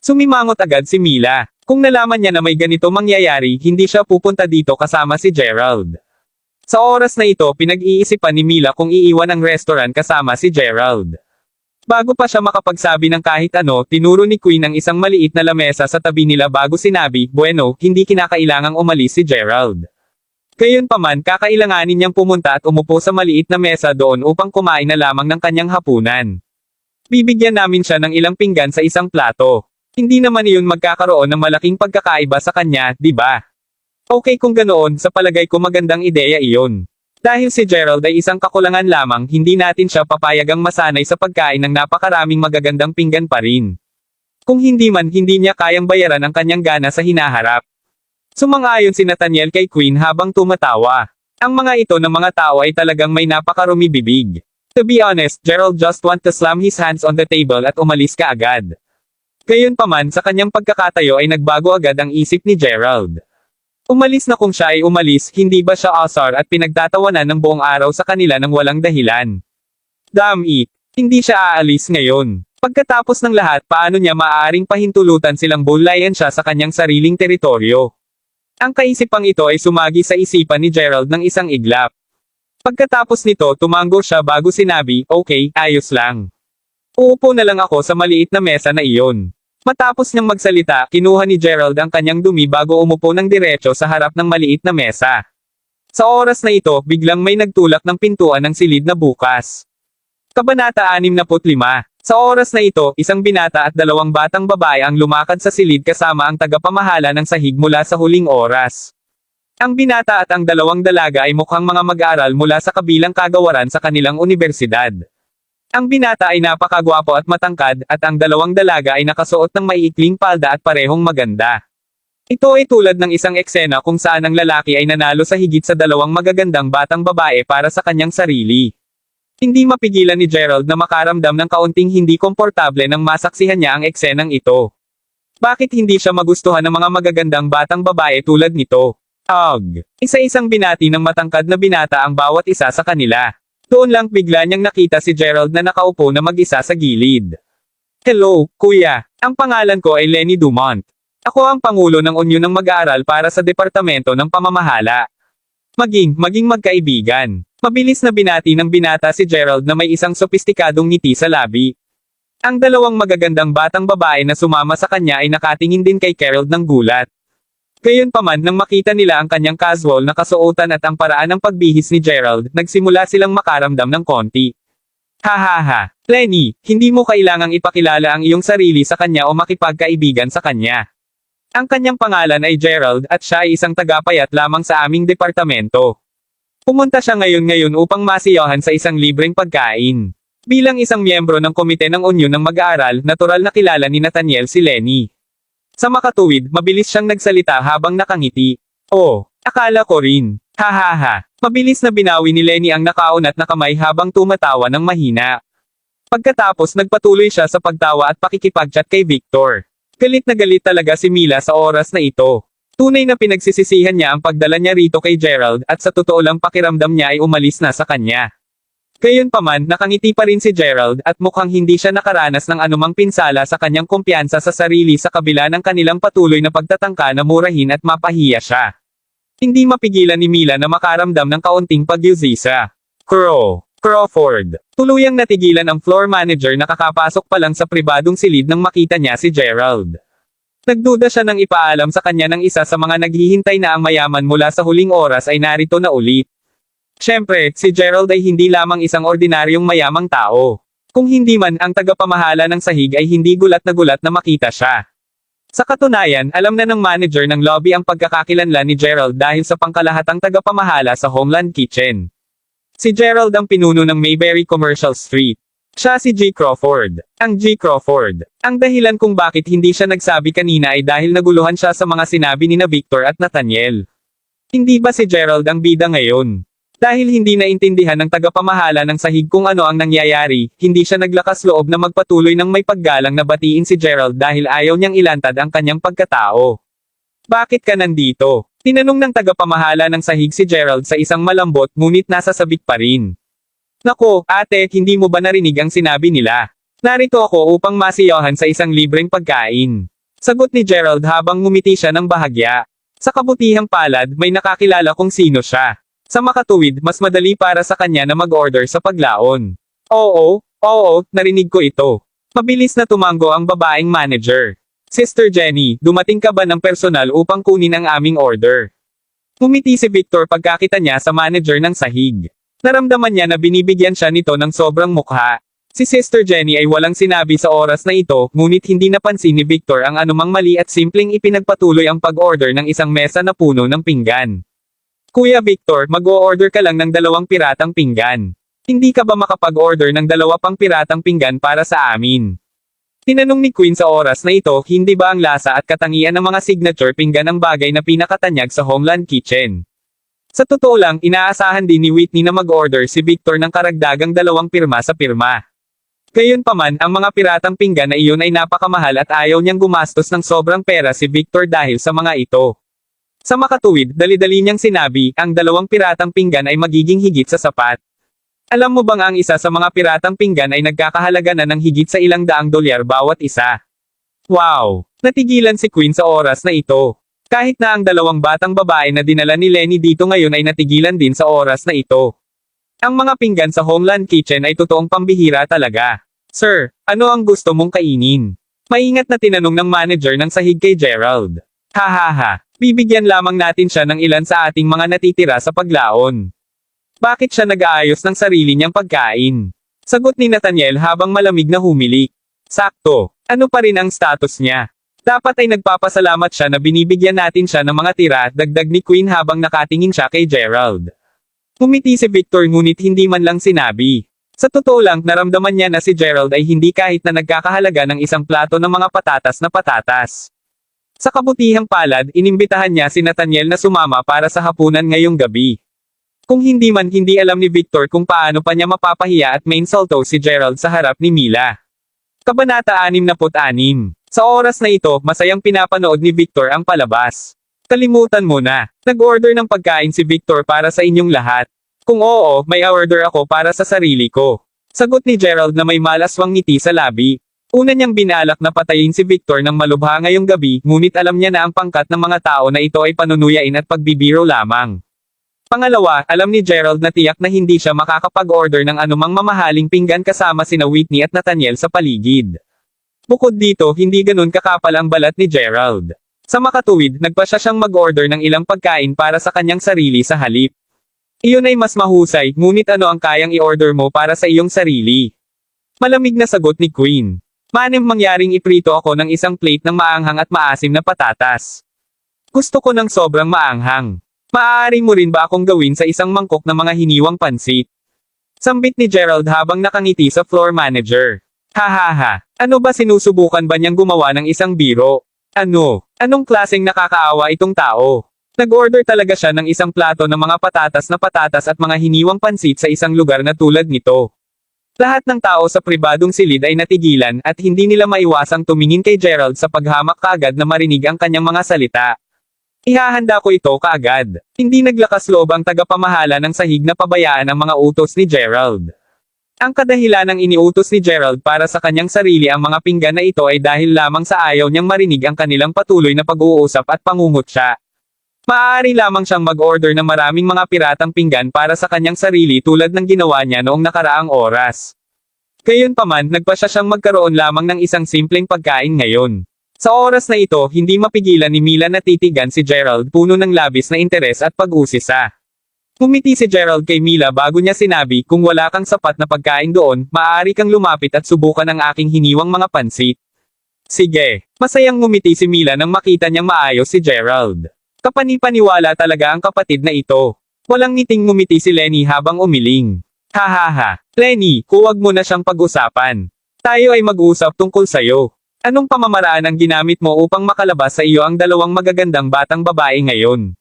Sumimangot agad si Mila. Kung nalaman niya na may ganito mangyayari, hindi siya pupunta dito kasama si Gerald. Sa oras na ito, pinag-iisipan ni Mila kung iiwan ang restaurant kasama si Gerald. Bago pa siya makapagsabi ng kahit ano, tinuro ni Queen ang isang maliit na lamesa sa tabi nila bago sinabi, bueno, hindi kinakailangang umalis si Gerald. Gayunpaman, kakailanganin niyang pumunta at umupo sa maliit na mesa doon upang kumain na lamang ng kanyang hapunan. Bibigyan namin siya ng ilang pinggan sa isang plato. Hindi naman iyon magkakaroon ng malaking pagkakaiba sa kanya, di ba? Okay kung ganoon, sa palagay ko magandang ideya iyon. Dahil si Gerald ay isang kakulangan lamang, hindi natin siya papayagang masanay sa pagkain ng napakaraming magagandang pinggan pa rin. Kung hindi man, hindi niya kayang bayaran ang kanyang gana sa hinaharap. Sumang-ayon si Nathaniel kay Queen habang tumatawa. Ang mga ito ng mga tao ay talagang may napakarumi bibig. To be honest, Gerald just want to slam his hands on the table at umalis ka agad. Gayunpaman, sa kanyang pagkakatayo ay nagbago agad ang isip ni Gerald. Umalis na kung siya ay umalis, hindi ba siya asar at pinagtatawanan ng buong araw sa kanila ng walang dahilan? Damn it! Hindi siya aalis ngayon. Pagkatapos ng lahat, paano niya maaaring pahintulutan silang bulayan siya sa kanyang sariling teritoryo? Ang kaisipang ito ay sumagi sa isipan ni Gerald ng isang iglap. Pagkatapos nito, tumango siya bago sinabi, okay, ayos lang. Uupo na lang ako sa maliit na mesa na iyon. Matapos niyang magsalita, kinuha ni Gerald ang kanyang dumi bago umupo ng diretso sa harap ng maliit na mesa. Sa oras na ito, biglang may nagtulak ng pintuan ng silid na bukas. Kabanata 65. Sa oras na ito, isang binata at dalawang batang babae ang lumakad sa silid kasama ang tagapamahala ng sahig mula sa huling oras. Ang binata at ang dalawang dalaga ay mukhang mga mag-aaral mula sa kabilang kagawaran sa kanilang universidad. Ang binata ay napakagwapo at matangkad, at ang dalawang dalaga ay nakasuot ng maiikling palda at parehong maganda. Ito ay tulad ng isang eksena kung saan ang lalaki ay nanalo sa higit sa dalawang magagandang batang babae para sa kanyang sarili. Hindi mapigilan ni Gerald na makaramdam ng kaunting hindi komportable nang masaksihan niya ang eksenang ito. Bakit hindi siya magustuhan ng mga magagandang batang babae tulad nito? Ugh! Isa-isang binati ng matangkad na binata ang bawat isa sa kanila. Doon lang bigla niyang nakita si Gerald na nakaupo na mag-isa sa gilid. Hello, kuya. Ang pangalan ko ay Lenny Dumont. Ako ang pangulo ng unyo ng mag-aaral para sa Departamento ng Pamamahala. Maging magkaibigan. Mabilis na binati ng binata si Gerald na may isang sopistikadong ngiti sa labi. Ang dalawang magagandang batang babae na sumama sa kanya ay nakatingin din kay Gerald ng gulat. Gayunpaman nang makita nila ang kanyang casual na kasuotan at ang paraan ng pagbihis ni Gerald, nagsimula silang makaramdam ng konti. Hahaha, Lenny, hindi mo kailangang ipakilala ang iyong sarili sa kanya o makipagkaibigan sa kanya. Ang kanyang pangalan ay Gerald at siya ay isang tagapayat lamang sa aming departamento. Pumunta siya ngayon upang masiyahan sa isang libreng pagkain. Bilang isang miyembro ng komite ng unyo ng mag-aaral, natural na kilala ni Nathaniel si Lenny. Sa makatuwid, mabilis siyang nagsalita habang nakangiti. Oh, akala ko rin. Hahaha. Mabilis na binawi ni Lenny ang nakaunat na kamay habang tumatawa ng mahina. Pagkatapos nagpatuloy siya sa pagtawa at pakikipag-chat kay Victor. Galit na galit talaga si Mila sa oras na ito. Tunay na pinagsisisihan niya ang pagdala niya rito kay Gerald at sa totoo lang pakiramdam niya ay umalis na sa kanya. Gayunpaman, nakangiti pa rin si Gerald at mukhang hindi siya nakaranas ng anumang pinsala sa kanyang kumpiyansa sa sarili sa kabila ng kanilang patuloy na pagtatangka na murahin at mapahiya siya. Hindi mapigilan ni Mila na makaramdam ng kaunting pagyuzisa. Crawford. Tuluyang natigilan ang floor manager na kakapasok pa lang sa pribadong silid nang makita niya si Gerald. Nagduda siya nang ipaalam sa kanya ng isa sa mga naghihintay na ang mayaman mula sa huling oras ay narito na ulit. Siyempre, si Gerald ay hindi lamang isang ordinaryong mayamang tao. Kung hindi man ang tagapamahala ng sahig ay hindi gulat na makita siya. Sa katunayan, alam na ng manager ng lobby ang pagkakakilanlan ni Gerald dahil sa pangkalahatang tagapamahala sa Homeland Kitchen. Si Gerald ang pinuno ng Mayberry Commercial Street. Siya si G. Crawford. Ang G. Crawford. Ang dahilan kung bakit hindi siya nagsabi kanina ay dahil naguluhan siya sa mga sinabi ni na Victor at Nathaniel. Hindi ba si Gerald ang bida ngayon? Dahil hindi naintindihan ng tagapamahala ng sahig kung ano ang nangyayari, hindi siya naglakas loob na magpatuloy ng may paggalang na batiin si Gerald dahil ayaw niyang ilantad ang kanyang pagkatao. Bakit ka nandito? Tinanong ng tagapamahala ng sahig si Gerald sa isang malambot ngunit nasasabik pa rin. Nako, ate, hindi mo ba narinig ang sinabi nila? Narito ako upang masiyahan sa isang libreng pagkain. Sagot ni Gerald habang ngumiti siya ng bahagya. Sa kabutihang palad, may nakakilala kung sino siya. Sa makatuwid, mas madali para sa kanya na mag-order sa paglaon. Oo, narinig ko ito. Mabilis na tumango ang babaeng manager. Sister Jenny, dumating ka ba ng personal upang kunin ang aming order? Ngumiti si Victor pagkakita niya sa manager ng sahig. Naramdaman niya na binibigyan siya nito ng sobrang mukha. Si Sister Jenny ay walang sinabi sa oras na ito, ngunit hindi napansin ni Victor ang anumang mali at simpleng ipinagpatuloy ang pag-order ng isang mesa na puno ng pinggan. Kuya Victor, mag-o-order ka lang ng 2 piratang pinggan. Hindi ka ba makapag-order ng 2 pang piratang pinggan para sa amin? Tinanong ni Queen sa oras na ito, hindi ba ang lasa at katangian ng mga signature pinggan ang bagay na pinakatanyag sa Homeland Kitchen? Sa totoo lang, inaasahan din ni Whitney na mag-order si Victor ng karagdagang 2 pirma sa pirma. Gayunpaman, ang mga piratang pinggan na iyon ay napakamahal at ayaw niyang gumastos ng sobrang pera si Victor dahil sa mga ito. Sa makatuwid, dali-dali niyang sinabi, ang 2 piratang pinggan ay magiging higit sa sapat. Alam mo bang ang isa sa mga piratang pinggan ay nagkakahalaga na ng higit sa $100 bawat isa? Wow! Natigilan si Queen sa oras na ito. Kahit na ang 2 batang babae na dinala ni Lenny dito ngayon ay natigilan din sa oras na ito. Ang mga pinggan sa Homeland Kitchen ay totoong pambihira talaga. Sir, ano ang gusto mong kainin? Maingat na tinanong ng manager ng sahig kay Gerald. Hahaha. Bibigyan lamang natin siya ng ilan sa ating mga natitira sa paglaon. Bakit siya nag-aayos ng sarili niyang pagkain? Sagot ni Nathaniel habang malamig na humilik. Sakto. Ano pa rin ang status niya? Dapat ay nagpapasalamat siya na binibigyan natin siya ng mga tira, dagdag ni Queen habang nakatingin siya kay Gerald. Ngumiti si Victor ngunit hindi man lang sinabi. Sa totoo lang, naramdaman niya na si Gerald ay hindi kahit na nagkakahalaga ng isang plato ng mga patatas na patatas. Sa kabutihang palad, inimbitahan niya si Nathaniel na sumama para sa hapunan ngayong gabi. Kung hindi man hindi alam ni Victor kung paano pa niya mapapahiya at mainsulto si Gerald sa harap ni Mila. Kabanata 66. Sa oras na ito, masayang pinapanood ni Victor ang palabas. Kalimutan mo na. Nag-order ng pagkain si Victor para sa inyong lahat. Kung oo, may order ako para sa sarili ko. Sagot ni Gerald na may malaswang ngiti sa labi. Una niyang binalak na patayin si Victor ng malubha ngayong gabi, ngunit alam niya na ang pangkat ng mga tao na ito ay panunuyain at pagbibiro lamang. Pangalawa, alam ni Gerald na tiyak na hindi siya makakapag-order ng anumang mamahaling pinggan kasama sina Whitney at Nathaniel sa paligid. Bukod dito, hindi ganun kakapal ang balat ni Gerald. Sa makatuwid, nagpasya siyang mag-order ng ilang pagkain para sa kanyang sarili sa halip. Iyon ay mas mahusay, ngunit ano ang kayang i-order mo para sa iyong sarili? Malamig na sagot ni Queen. Manim mangyaring iprito ako ng isang plate ng maanghang at maasim na patatas. Gusto ko ng sobrang maanghang. Maaari mo rin ba akong gawin sa isang mangkok ng mga hiniwang pansit? Sambit ni Gerald habang nakangiti sa floor manager. Hahaha, ano ba sinusubukan ba niyang gumawa ng isang biro? Ano? Anong klaseng nakakaawa itong tao? Nag-order talaga siya ng isang plato ng mga patatas at mga hiniwang pansit sa isang lugar na tulad nito. Lahat ng tao sa pribadong silid ay natigilan at hindi nila maiwasang tumingin kay Gerald sa paghamak kaagad na marinig ang kanyang mga salita. Ihahanda ko ito kaagad. Hindi naglakas loob ang tagapamahala ng sahig na pabayaan ang mga utos ni Gerald. Ang kadahilanang iniutos ni Gerald para sa kanyang sarili ang mga pinggan na ito ay dahil lamang sa ayaw niyang marinig ang kanilang patuloy na pag-uusap at pangungutya. Maaari lamang siyang mag-order ng maraming mga piratang pinggan para sa kanyang sarili tulad ng ginawa niya noong nakaraang oras. Gayunpaman, nagpasya siyang magkaroon lamang ng isang simpleng pagkain ngayon. Sa oras na ito, hindi mapigilan ni Mila na titigan si Gerald puno ng labis na interes at pag-usisa. Ngumiti si Gerald kay Mila bago niya sinabi, kung wala kang sapat na pagkain doon, maaari kang lumapit at subukan ang aking hiniwang mga pansit. Sige. Masayang ngumiti si Mila nang makita niyang maayos si Gerald. Kapani-paniwala talaga ang kapatid na ito. Walang ngiting ngumiti si Lenny habang umiling. Hahaha. Lenny, huwag mo na siyang pag-usapan. Tayo ay mag-usap tungkol sa'yo. Anong pamamaraan ang ginamit mo upang makalabas sa iyo ang dalawang magagandang batang babae ngayon?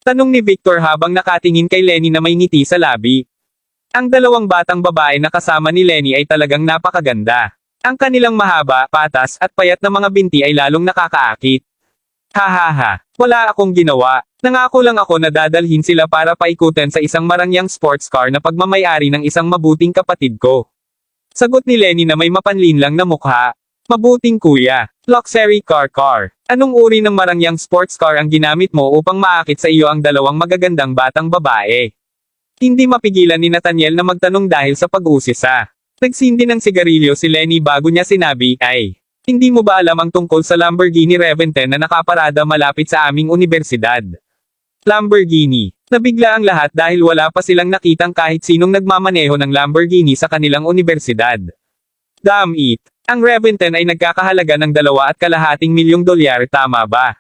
Tanong ni Victor habang nakatingin kay Lenny na may ngiti sa labi. Ang dalawang batang babae na kasama ni Lenny ay talagang napakaganda. Ang kanilang mahaba, patas, at payat na mga binti ay lalong nakakaakit. Hahaha, wala akong ginawa. Nangako lang ako na dadalhin sila para paikutan sa isang marangyang sports car na pagmamayari ng isang mabuting kapatid ko. Sagot ni Lenny na may mapanlinlang na mukha. Mabuting kuya. Luxury car. Anong uri ng marangyang sports car ang ginamit mo upang maakit sa iyo ang dalawang magagandang batang babae? Hindi mapigilan ni Nathaniel na magtanong dahil sa pag-usisa. Nagsindi ng sigarilyo si Lenny bago niya sinabi, hindi mo ba alam ang tungkol sa Lamborghini Reventon na nakaparada malapit sa aming universidad? Lamborghini. Nabigla ang lahat dahil wala pa silang nakitang kahit sinong nagmamaneho ng Lamborghini sa kanilang universidad. Damn it. Ang Reventon ay nagkakahalaga ng $2.5 milyong, tama ba?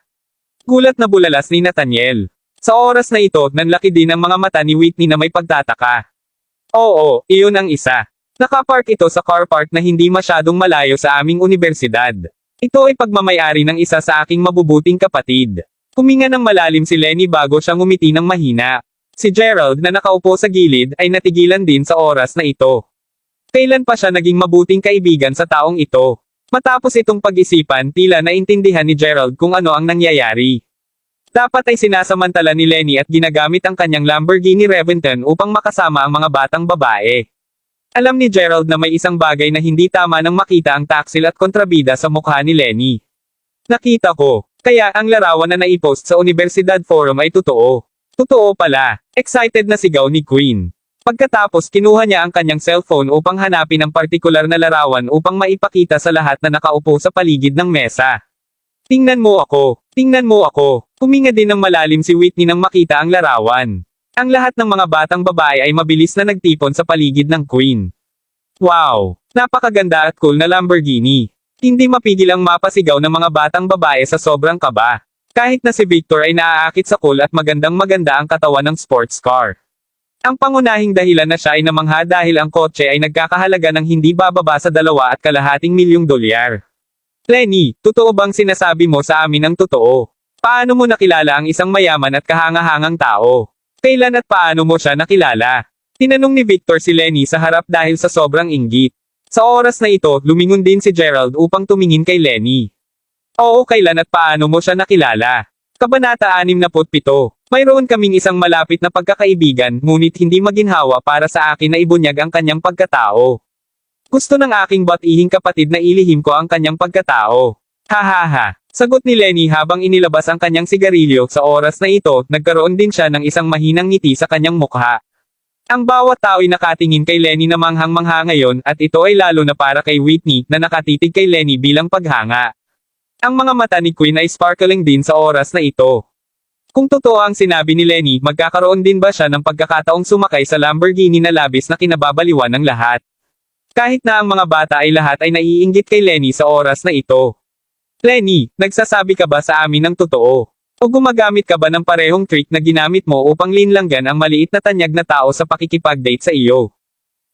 Gulat na bulalas ni Nathaniel. Sa oras na ito, nanlaki din ang mga mata ni Whitney na may pagtataka. Oo, iyon ang isa. Nakapark ito sa car park na hindi masyadong malayo sa aming universidad. Ito ay pagmamayari ng isa sa aking mabubuting kapatid. Huminga ng malalim si Lenny bago siya ngumiti ng mahina. Si Gerald na nakaupo sa gilid ay natigilan din sa oras na ito. Kailan pa siya naging mabuting kaibigan sa taong ito? Matapos itong pag-isipan, tila naintindihan ni Gerald kung ano ang nangyayari. Dapat ay sinasamantala ni Lenny at ginagamit ang kanyang Lamborghini Reventon upang makasama ang mga batang babae. Alam ni Gerald na may isang bagay na hindi tama nang makita ang taksil at kontrabida sa mukha ni Lenny. Nakita ko. Kaya ang larawan na naipost sa Universidad Forum ay totoo. Totoo pala. Excited na sigaw ni Queen. Pagkatapos kinuha niya ang kanyang cellphone upang hanapin ang partikular na larawan upang maipakita sa lahat na nakaupo sa paligid ng mesa. Tingnan mo ako. Tingnan mo ako. Huminga din ng malalim si Whitney nang makita ang larawan. Ang lahat ng mga batang babae ay mabilis na nagtipon sa paligid ng Queen. Wow! Napakaganda at cool na Lamborghini. Hindi mapigil ang mapasigaw ng mga batang babae sa sobrang kaba. Kahit na si Victor ay naaakit sa cool at magandang-maganda ang katawan ng sports car. Ang pangunahing dahilan na siya ay namangha dahil ang kotse ay nagkakahalaga ng hindi bababa sa $2.5 milyong. Lenny, totoo bang sinasabi mo sa amin ang totoo? Paano mo nakilala ang isang mayaman at kahangahangang tao? Kailan at paano mo siya nakilala? Tinanong ni Victor si Lenny sa harap dahil sa sobrang inggit. Sa oras na ito, lumingon din si Gerald upang tumingin kay Lenny. Oo, kailan at paano mo siya nakilala? Kabanata 67. Mayroon kaming isang malapit na pagkakaibigan, ngunit hindi maginhawa para sa akin na ibunyag ang kanyang pagkatao. Gusto ng aking batihing kapatid na ilihim ko ang kanyang pagkatao. Hahaha. Sagot ni Lenny habang inilabas ang kanyang sigarilyo. Sa oras na ito, nagkaroon din siya ng isang mahinang ngiti sa kanyang mukha. Ang bawat tao'y nakatingin kay Lenny na manghang-mangha ngayon at ito ay lalo na para kay Whitney na nakatitig kay Lenny bilang paghanga. Ang mga mata ni Queen ay sparkling din sa oras na ito. Kung totoo ang sinabi ni Lenny, magkakaroon din ba siya ng pagkakataong sumakay sa Lamborghini na labis na kinababaliwan ng lahat? Kahit na ang mga bata ay lahat ay naiinggit kay Lenny sa oras na ito. Lenny, nagsasabi ka ba sa amin ng totoo? O gumagamit ka ba ng parehong trick na ginamit mo upang linlanggan ang maliit na tanyag na tao sa pakikipag-date sa iyo?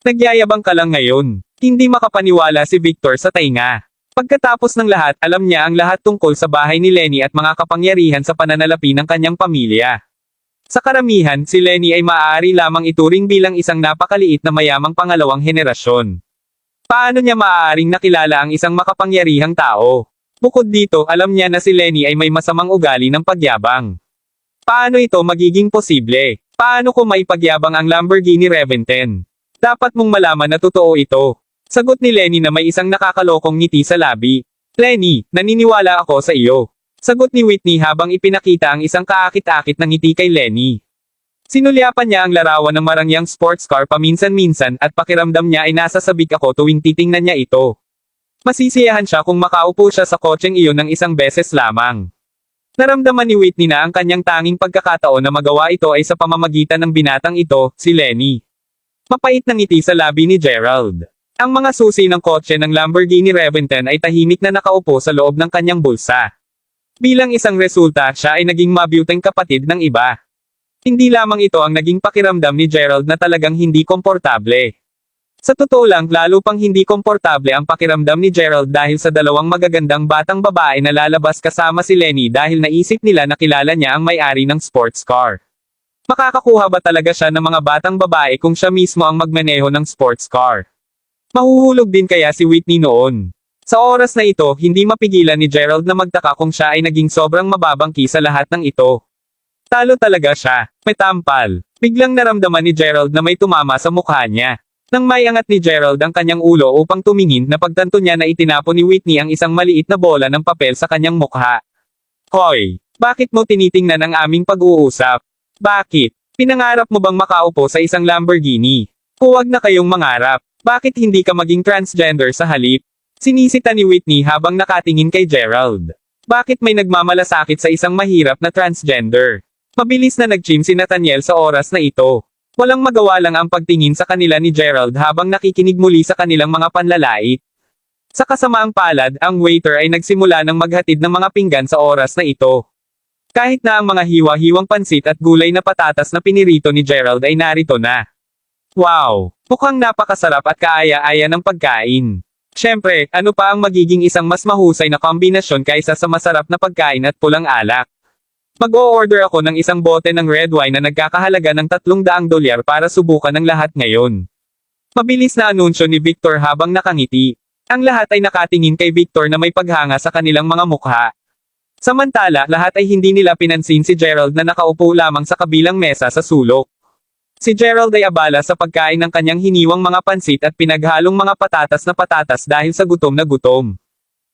Nagyayabang ka lang ngayon. Hindi makapaniwala si Victor sa tainga. Pagkatapos ng lahat, alam niya ang lahat tungkol sa bahay ni Lenny at mga kapangyarihan sa pananalapi ng kanyang pamilya. Sa karamihan, si Lenny ay maaari lamang ituring bilang isang napakaliit na mayamang pangalawang henerasyon. Paano niya maaaring nakilala ang isang makapangyarihang tao? Bukod dito, alam niya na si Lenny ay may masamang ugali ng pagyabang. Paano ito magiging posible? Paano ko maipagyabang ang Lamborghini Reventon? Dapat mong malaman na totoo ito. Sagot ni Lenny na may isang nakakalokong ngiti sa labi. Lenny, naniniwala ako sa iyo. Sagot ni Whitney habang ipinakita ang isang kaakit-akit na ngiti kay Lenny. Sinulyapan niya ang larawan ng marangyang sports car paminsan-minsan at pakiramdam niya ay nasa sabik ako tuwing titingnan niya ito. Masisiyahan siya kung makaupo siya sa kotseng iyon ng isang beses lamang. Naramdaman ni Whitney na ang kanyang tanging pagkakataon na magawa ito ay sa pamamagitan ng binatang ito, si Lenny. Mapait na ngiti sa labi ni Gerald. Ang mga susi ng kotse ng Lamborghini Reventon ay tahimik na nakaupo sa loob ng kanyang bulsa. Bilang isang resulta, siya ay naging mabuting kapatid ng iba. Hindi lamang ito ang naging pakiramdam ni Gerald na talagang hindi komportable. Sa totoo lang, lalo pang hindi komportable ang pakiramdam ni Gerald dahil sa dalawang magagandang batang babae na lalabas kasama si Lenny dahil naisip nila na kilala niya ang may-ari ng sports car. Makakakuha ba talaga siya ng mga batang babae kung siya mismo ang magmaneho ng sports car? Mahuhulog din kaya si Whitney noon. Sa oras na ito, hindi mapigilan ni Gerald na magtaka kung siya ay naging sobrang mababangki sa lahat ng ito. Talo talaga siya. May tampal. Biglang naramdaman ni Gerald na may tumama sa mukha niya. Nang may angat ni Gerald ang kanyang ulo upang tumingin, napagtanto niya na itinapon ni Whitney ang isang maliit na bola ng papel sa kanyang mukha. Hoy! Bakit mo tinitingnan ang aming pag-uusap? Bakit? Pinangarap mo bang makaupo sa isang Lamborghini? Huwag na kayong mangarap. Bakit hindi ka maging transgender sa halip? Sinisita ni Whitney habang nakatingin kay Gerald. Bakit may nagmamalasakit sa isang mahirap na transgender? Mabilis na nag-gym si Nathaniel sa oras na ito. Walang magawa lang ang pagtingin sa kanila ni Gerald habang nakikinig muli sa kanilang mga panlalait. Sa kasamaang palad, ang waiter ay nagsimula ng maghatid ng mga pinggan sa oras na ito. Kahit na ang mga hiwa-hiwang pansit at gulay na patatas na pinirito ni Gerald ay narito na. Wow! Mukhang napakasarap at kaaya-aya ng pagkain. Siyempre, ano pa ang magiging isang mas mahusay na kombinasyon kaysa sa masarap na pagkain at pulang alak? Mag-o-order ako ng isang bote ng red wine na nagkakahalaga ng $300 para subukan ng lahat ngayon. Mabilis na anunsyo ni Victor habang nakangiti. Ang lahat ay nakatingin kay Victor na may paghanga sa kanilang mga mukha. Samantala, lahat ay hindi nila pinansin si Gerald na nakaupo lamang sa kabilang mesa sa sulok. Si Gerald ay abala sa pagkain ng kanyang hiniwang mga pansit at pinaghalong mga patatas na patatas dahil sa gutom na gutom.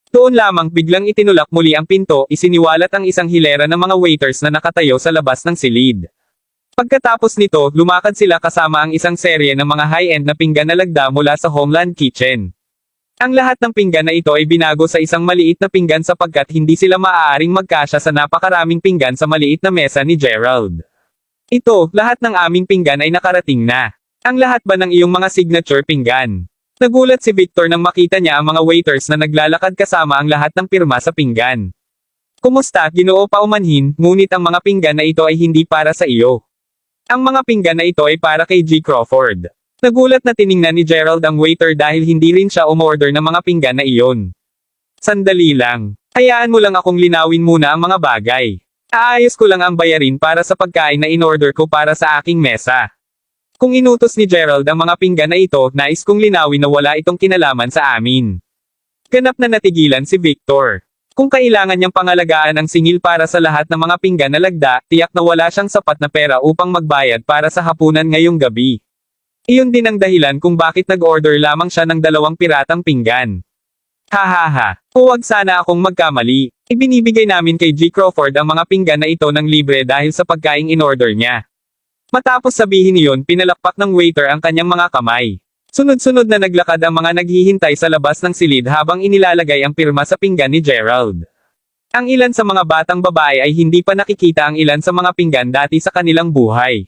Doon lamang biglang itinulak muli ang pinto, isiniwalat ang isang hilera ng mga waiters na nakatayo sa labas ng silid. Pagkatapos nito, lumakad sila kasama ang isang serye ng mga high-end na pinggan na lagda mula sa Homeland Kitchen. Ang lahat ng pinggan na ito ay binago sa isang maliit na pinggan sapagkat hindi sila maaaring magkasya sa napakaraming pinggan sa maliit na mesa ni Gerald. Ito, lahat ng aming pinggan ay nakarating na. Ang lahat ba ng iyong mga signature pinggan? Nagulat si Victor nang makita niya ang mga waiters na naglalakad kasama ang lahat ng pirma sa pinggan. Kumusta, Ginoo paumanhin, ngunit ang mga pinggan na ito ay hindi para sa iyo. Ang mga pinggan na ito ay para kay G. Crawford. Nagulat na tiningnan ni Gerald ang waiter dahil hindi rin siya umorder ng mga pinggan na iyon. Sandali lang. Hayaan mo lang akong linawin muna ang mga bagay. Aayos ko lang ang bayarin para sa pagkain na inorder ko para sa aking mesa. Kung inutos ni Gerald ang mga pinggan na ito, nais kong linawin na wala itong kinalaman sa amin. Ganap na natigilan si Victor. Kung kailangan niyang pangalagaan ang singil para sa lahat ng mga pinggan na lagda, tiyak na wala siyang sapat na pera upang magbayad para sa hapunan ngayong gabi. Iyon din ang dahilan kung bakit nag-order lamang siya ng 2 piratang pinggan. Hahaha, huwag sana akong magkamali. Ibinibigay namin kay G. Crawford ang mga pinggan na ito ng libre dahil sa pagkaing in-order niya. Matapos sabihin niyon, pinalakpak ng waiter ang kanyang mga kamay. Sunod-sunod na naglakad ang mga naghihintay sa labas ng silid habang inilalagay ang pirma sa pinggan ni Gerald. Ang ilan sa mga batang babae ay hindi pa nakikita ang ilan sa mga pinggan dati sa kanilang buhay.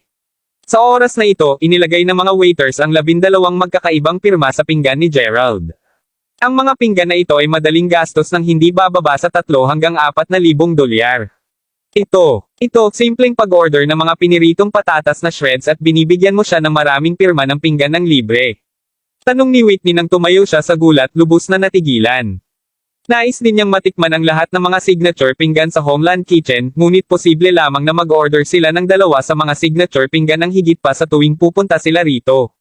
Sa oras na ito, inilagay ng mga waiters ang 12 magkakaibang pirma sa pinggan ni Gerald. Ang mga pinggan na ito ay madaling gastos ng hindi bababa sa $3 hanggang $4,000. Ito, simpleng pag-order ng mga piniritong patatas na shreds at binibigyan mo siya ng maraming pirma ng pinggan ng libre. Tanong ni Whitney nang tumayo siya sa gulat, lubos na natigilan. Nais din niyang matikman ang lahat ng mga signature pinggan sa Homeland Kitchen, ngunit posible lamang na mag-order sila ng 2 sa mga signature pinggan ng higit pa sa tuwing pupunta sila rito.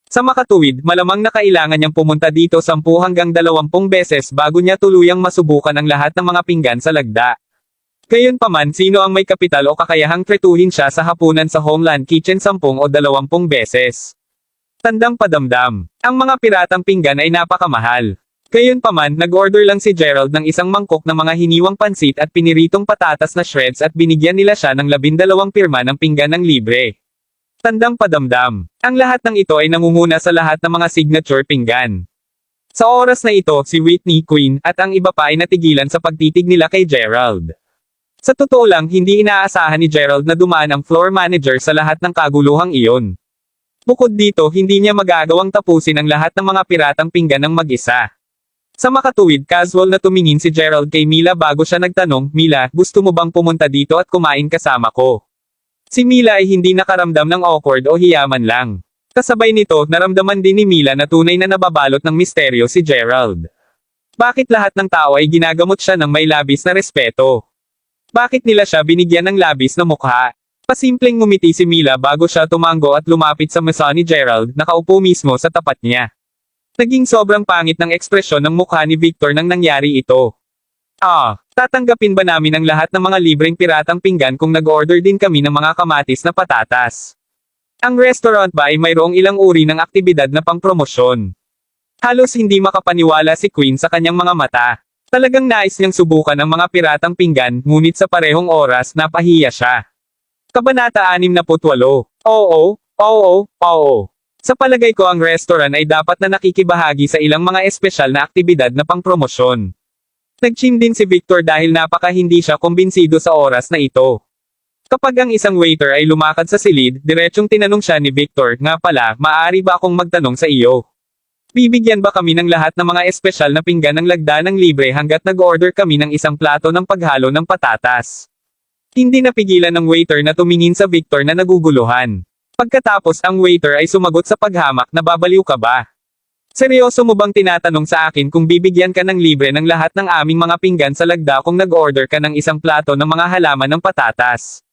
Sa makatuwid, malamang na kailangan niyang pumunta dito 10 hanggang 20 beses bago niya tuluyang masubukan ang lahat ng mga pinggan sa lagda. Gayunpaman, sino ang may kapital o kakayahang tretuhin siya sa hapunan sa Homeland Kitchen 10 o 20 beses? Tandang padamdam. Ang mga piratang pinggan ay napakamahal. Gayunpaman, nag-order lang si Gerald ng isang mangkok ng mga hiniwang pansit at piniritong patatas na shreds at binigyan nila siya ng 12 pirma ng pinggan ng libre. Tandang padamdam. Ang lahat ng ito ay nangunguna sa lahat ng mga signature pinggan. Sa oras na ito, si Whitney, Queen, at ang iba pa ay natigilan sa pagtitig nila kay Gerald. Sa totoo lang, hindi inaasahan ni Gerald na dumaan ang floor manager sa lahat ng kaguluhang iyon. Bukod dito, hindi niya magagawang tapusin ang lahat ng mga piratang pinggan ng mag-isa. Sa makatuwid, casual na tumingin si Gerald kay Mila bago siya nagtanong, Mila, gusto mo bang pumunta dito at kumain kasama ko? Si Mila ay hindi nakaramdam ng awkward o hiyaman lang. Kasabay nito, naramdaman din ni Mila na tunay na nababalot ng misteryo si Gerald. Bakit lahat ng tao ay ginagamot siya ng may labis na respeto? Bakit nila siya binigyan ng labis na mukha? Pasimpleng ngumiti si Mila bago siya tumango at lumapit sa mesa ni Gerald, nakaupo mismo sa tapat niya. Naging sobrang pangit ng ekspresyon ng mukha ni Victor nang nangyari ito. Tatanggapin ba namin ang lahat ng mga libreng piratang pinggan kung nag-order din kami ng mga kamatis na patatas? Ang restaurant ba ay mayroong ilang uri ng aktibidad na pangpromosyon? Halos hindi makapaniwala si Queen sa kanyang mga mata. Talagang nais niyang subukan ang mga piratang pinggan, ngunit sa parehong oras napahiya siya. Kabanata 68. Oo. Sa palagay ko ang restaurant ay dapat na nakikibahagi sa ilang mga espesyal na aktibidad na pangpromosyon. Nag-chim din si Victor dahil napaka hindi siya kumbinsido sa oras na ito. Kapag ang isang waiter ay lumakad sa silid, diretsong tinanong siya ni Victor, nga pala, maaari ba akong magtanong sa iyo? Bibigyan ba kami ng lahat ng mga espesyal na pinggan ng lagda ng libre hanggat nag-order kami ng isang plato ng paghalo ng patatas? Hindi napigilan ng waiter na tumingin sa Victor na naguguluhan. Pagkatapos ang waiter ay sumagot sa paghamak na babaliw ka ba? Seryoso mo bang tinatanong sa akin kung bibigyan ka ng libre ng lahat ng aming mga pinggan sa lagda kung nag-order ka ng isang plato ng mga halaman ng patatas?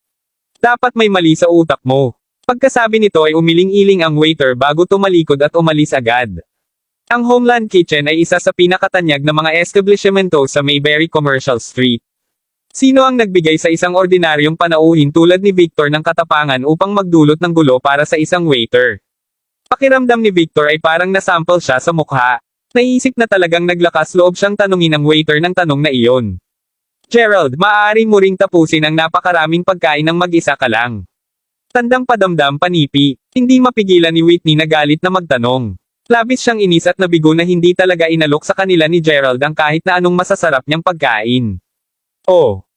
Dapat may mali sa utak mo. Pagkasabi nito ay umiling-iling ang waiter bago tumalikod at umalis agad. Ang Homeland Kitchen ay isa sa pinakatanyag na mga establishmento sa Mayberry Commercial Street. Sino ang nagbigay sa isang ordinaryong panauhin tulad ni Victor ng katapangan upang magdulot ng gulo para sa isang waiter? Pakiramdam ni Victor ay parang nasample siya sa mukha. Naisip na talagang naglakas loob siyang tanungin ang waiter ng tanong na iyon. Gerald, maaari mo ring tapusin ang napakaraming pagkain ng mag-isa ka lang. Tandang padamdam panipi, hindi mapigilan ni Whitney na galit na magtanong. Labis siyang inis at nabigo na hindi talaga inalok sa kanila ni Gerald ang kahit na anong masasarap niyang pagkain.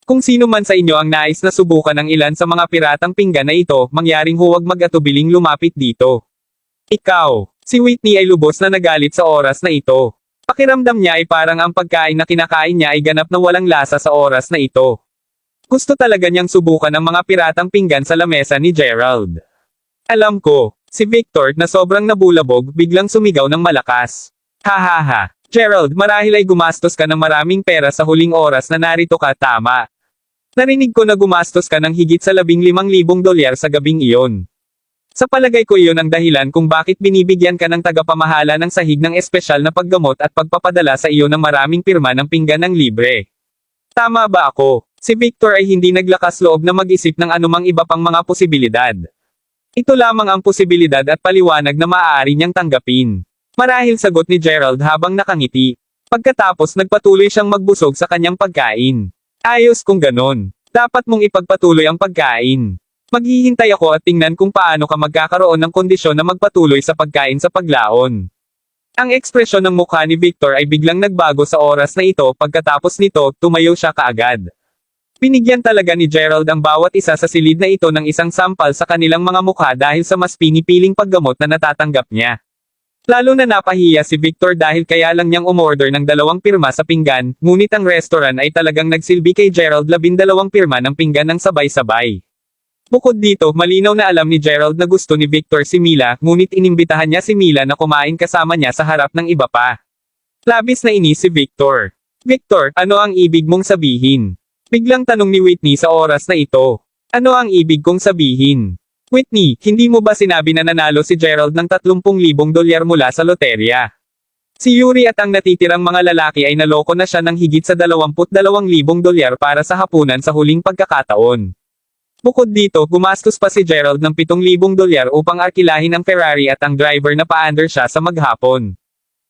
Kung sino man sa inyo ang nais na subukan ng ilan sa mga piratang pinggan na ito, mangyaring huwag mag-atubiling lumapit dito. Ikaw, si Whitney ay lubos na nagalit sa oras na ito. Pakiramdam niya ay parang ang pagkain na kinakain niya ay ganap na walang lasa sa oras na ito. Gusto talaga niyang subukan ang mga piratang pinggan sa lamesa ni Gerald. Alam ko, si Victor na sobrang nabulabog biglang sumigaw ng malakas. Hahaha, Gerald, marahil ay gumastos ka ng maraming pera sa huling oras na narito ka, tama. Narinig ko na gumastos ka ng higit sa $15,000 sa gabing iyon. Sa palagay ko iyon ang dahilan kung bakit binibigyan ka ng tagapamahala ng sahig ng espesyal na paggamot at pagpapadala sa iyo ng maraming pirma ng pinggan ng libre. Tama ba ako? Si Victor ay hindi naglakas loob na mag-isip ng anumang iba pang mga posibilidad. Ito lamang ang posibilidad at paliwanag na maaari niyang tanggapin. Marahil sagot ni Gerald habang nakangiti. Pagkatapos nagpatuloy siyang magbusog sa kanyang pagkain. Ayos kung ganon. Dapat mong ipagpatuloy ang pagkain. Maghihintay ako at tingnan kung paano ka magkakaroon ng kondisyon na magpatuloy sa pagkain sa paglaon. Ang ekspresyon ng mukha ni Victor ay biglang nagbago sa oras na ito, pagkatapos nito, tumayo siya kaagad. Binigyan talaga ni Gerald ang bawat isa sa silid na ito ng isang sampal sa kanilang mga mukha dahil sa mas pinipiling paggamot na natatanggap niya. Lalo na napahiya si Victor dahil kaya lang niyang umorder ng 2 pirma sa pinggan, ngunit ang restaurant ay talagang nagsilbi kay Gerald 12 pirma ng pinggan ng sabay-sabay. Bukod dito, malinaw na alam ni Gerald na gusto ni Victor si Mila, ngunit inimbitahan niya si Mila na kumain kasama niya sa harap ng iba pa. Labis na inis si Victor. Victor, ano ang ibig mong sabihin? Biglang tanong ni Whitney sa oras na ito. Ano ang ibig kong sabihin? Whitney, hindi mo ba sinabi na nanalo si Gerald ng $30,000 mula sa loterya? Si Yuri at ang natitirang mga lalaki ay naloko na siya ng higit sa $22,000 para sa hapunan sa huling pagkakataon. Bukod dito, gumastos pa si Gerald ng $7,000 upang arkilahin ang Ferrari at ang driver na paandar siya sa maghapon.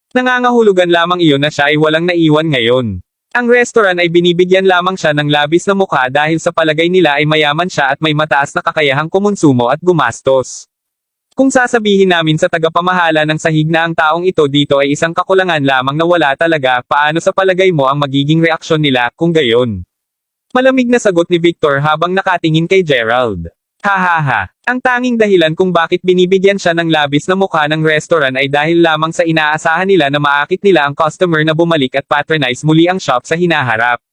Nangangahulugan lamang iyon na siya ay walang naiwan ngayon. Ang restaurant ay binibigyan lamang siya ng labis na mukha dahil sa palagay nila ay mayaman siya at may mataas na kakayahang kumonsumo at gumastos. Kung sasabihin namin sa tagapamahala ng sahig na ang taong ito dito ay isang kakulangan lamang na wala talaga, paano sa palagay mo ang magiging reaksyon nila kung gayon? Malamig na sagot ni Victor habang nakatingin kay Gerald. Hahaha. Ang tanging dahilan kung bakit binibigyan siya ng labis na mukha ng restaurant ay dahil lamang sa inaasahan nila na maakit nila ang customer na bumalik at patronize muli ang shop sa hinaharap.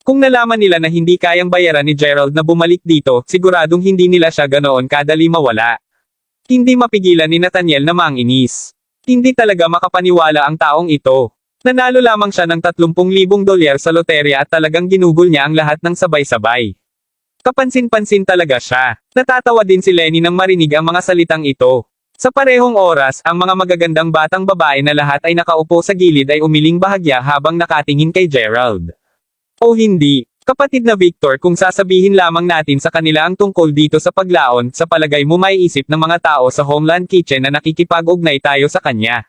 Kung nalaman nila na hindi kayang bayaran ni Gerald na bumalik dito, siguradong hindi nila siya ganoon kadali mawala. Hindi mapigilan ni Nathaniel na manginis. Hindi talaga makapaniwala ang taong ito. Nanalo lamang siya ng $30,000 sa loterya at talagang ginugol niya ang lahat ng sabay-sabay. Kapansin-pansin talaga siya. Natatawa din si Lenny nang marinig ang mga salitang ito. Sa parehong oras, ang mga magagandang batang babae na lahat ay nakaupo sa gilid ay umiling bahagya habang nakatingin kay Gerald. O hindi, kapatid na Victor, kung sasabihin lamang natin sa kanila ang tungkol dito sa paglaon, sa palagay mo maiisip ng mga tao sa Homeland Kitchen na nakikipag-ugnay tayo sa kanya.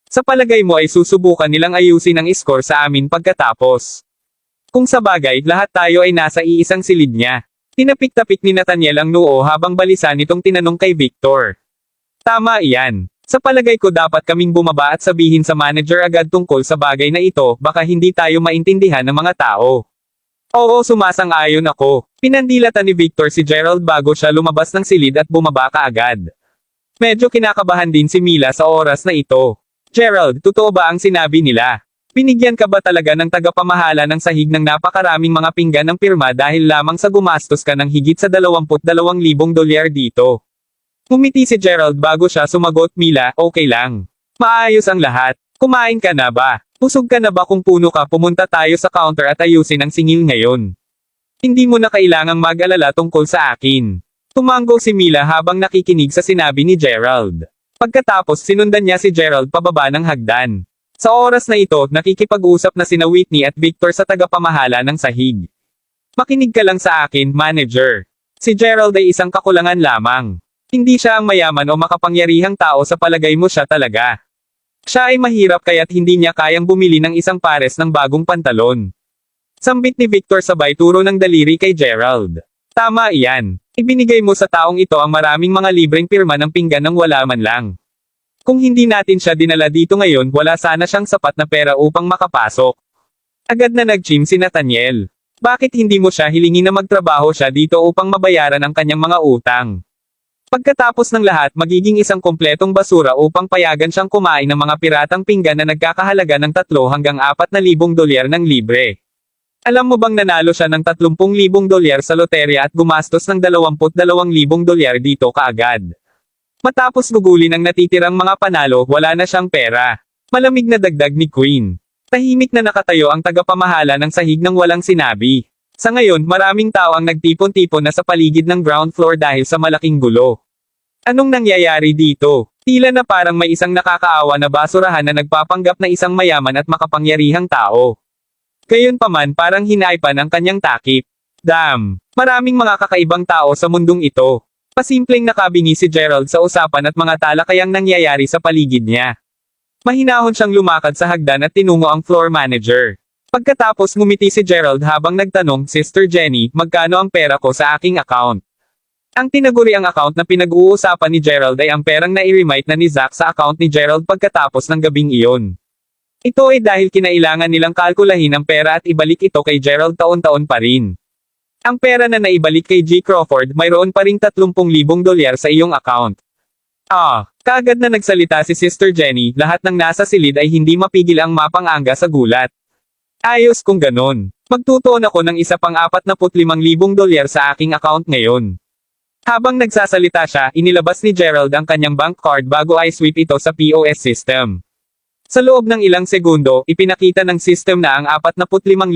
Sa palagay mo ay susubukan nilang ayusin ang score sa amin pagkatapos. Kung sa bagay, lahat tayo ay nasa iisang silid niya. Tinapik-tapik ni Nathaniel ang noo habang balisa nitong tinanong kay Victor. Tama iyan. Sa palagay ko dapat kaming bumaba at sabihin sa manager agad tungkol sa bagay na ito, baka hindi tayo maintindihan ng mga tao. Oo, sumasang-ayon ako. Pinandilatan ni Victor si Gerald bago siya lumabas ng silid at bumaba kaagad. Medyo kinakabahan din si Mila sa oras na ito. Gerald, totoo ba ang sinabi nila? Binigyan ka ba talaga ng tagapamahala ng sahig ng napakaraming mga pinggan ng pirma dahil lamang sa gumastos ka ng higit sa $22,000 dito? Ngumiti si Gerald bago siya sumagot. Mila, okay lang. Maayos ang lahat. Kumain ka na ba? Busog ka na ba? Kung puno ka, pumunta tayo sa counter at ayusin ang singil ngayon. Hindi mo na kailangang mag-alala tungkol sa akin. Tumango si Mila habang nakikinig sa sinabi ni Gerald. Pagkatapos sinundan niya si Gerald pababa ng hagdan. Sa oras na ito, nakikipag-usap na sina Whitney at Victor sa tagapamahala ng sahig. Makinig ka lang sa akin, manager. Si Gerald ay isang kakulangan lamang. Hindi siya ang mayaman o makapangyarihang tao, sa palagay mo siya talaga. Siya ay mahirap kaya't hindi niya kayang bumili ng isang pares ng bagong pantalon. Sambit ni Victor sabay turo ng daliri kay Gerald. Tama iyan. Ibinigay mo sa taong ito ang maraming mga libreng pirma ng pinggan nang wala man lang. Kung hindi natin siya dinala dito ngayon, wala sana siyang sapat na pera upang makapasok. Agad na nag-gym si Nathaniel. Bakit hindi mo siya hilingin na magtrabaho siya dito upang mabayaran ang kanyang mga utang? Pagkatapos ng lahat, magiging isang kompletong basura upang payagan siyang kumain ng mga piratang pinggan na nagkakahalaga ng $3,000 hanggang $4,000 ng libre. Alam mo bang nanalo siya ng $30,000 sa loterya at gumastos ng $22,000 dito kaagad? Matapos gugulin ang natitirang mga panalo, wala na siyang pera. Malamig na dagdag ni Queen. Tahimik na nakatayo ang tagapamahala ng sahig nang walang sinabi. Sa ngayon, maraming tao ang nagtipon-tipon na sa paligid ng ground floor dahil sa malaking gulo. Anong nangyayari dito? Tila na parang may isang nakakaawa na basurahan na nagpapanggap na isang mayaman at makapangyarihang tao. Gayunpaman, parang hinaipan ang kanyang takip. Damn! Maraming mga kakaibang tao sa mundong ito. Pasimpleng nakabingi si Gerald sa usapan at mga talakayang nangyayari sa paligid niya. Mahinahon siyang lumakad sa hagdan at tinungo ang floor manager. Pagkatapos ngumiti si Gerald habang nagtanong, Sister Jenny, magkano ang pera ko sa aking account? Ang tinaguriang account na pinag-uusapan ni Gerald ay ang perang na-i-remite na ni Zack sa account ni Gerald pagkatapos ng gabing iyon. Ito ay dahil kinailangan nilang kalkulahin ang pera at ibalik ito kay Gerald taon-taon pa rin. Ang pera na naibalik kay G. Crawford, mayroon pa ring $30,000 sa iyong account. Kaagad na nagsalita si Sister Jenny, lahat ng nasa silid ay hindi mapigil ang mapanganga sa gulat. Ayos kung ganon. Magtutuon ako ng isa pang $45,000 sa aking account ngayon. Habang nagsasalita siya, inilabas ni Gerald ang kanyang bank card bago ay sweep ito sa POS system. Sa loob ng ilang segundo, ipinakita ng system na ang $45,000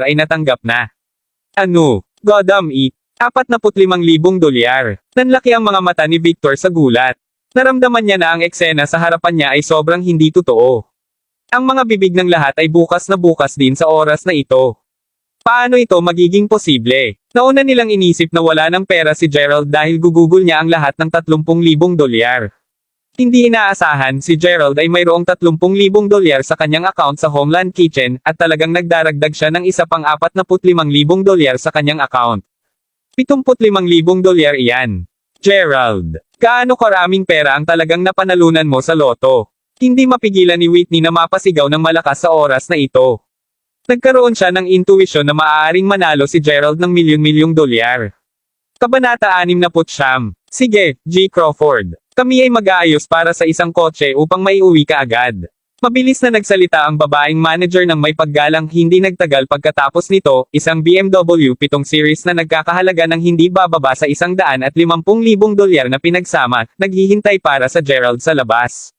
ay natanggap na. Ano? Goddamn it! $45,000. Nanlaki ang mga mata ni Victor sa gulat. Naramdaman niya na ang eksena sa harapan niya ay sobrang hindi totoo. Ang mga bibig ng lahat ay bukas na bukas din sa oras na ito. Paano ito magiging posible? Nauna nilang inisip na wala ng pera si Gerald dahil gugugol niya ang lahat ng 30,000 dolyar. Hindi inaasahan si Gerald ay mayroong 30,000 dolyar sa kanyang account sa Homeland Kitchen at talagang nagdaragdag siya ng isa pang 45,000 dolyar sa kanyang account. 75,000 dolyar iyan. Gerald, gaano karaming pera ang talagang napanalunan mo sa loto? Hindi mapigilan ni Whitney na mapasigaw ng malakas sa oras na ito. Nagkaroon siya ng intuition na maaaring manalo si Gerald ng milyon-milyong dolyar. Kabanata 69. Sige, G. Crawford. Kami ay mag-aayos para sa isang kotse upang maiuwi ka agad. Mabilis na nagsalita ang babaeng manager ng may paggalang. Hindi nagtagal pagkatapos nito, isang BMW 7 Series na nagkakahalaga ng hindi bababa sa 150,000 dolyar na pinagsama, naghihintay para sa Gerald sa labas.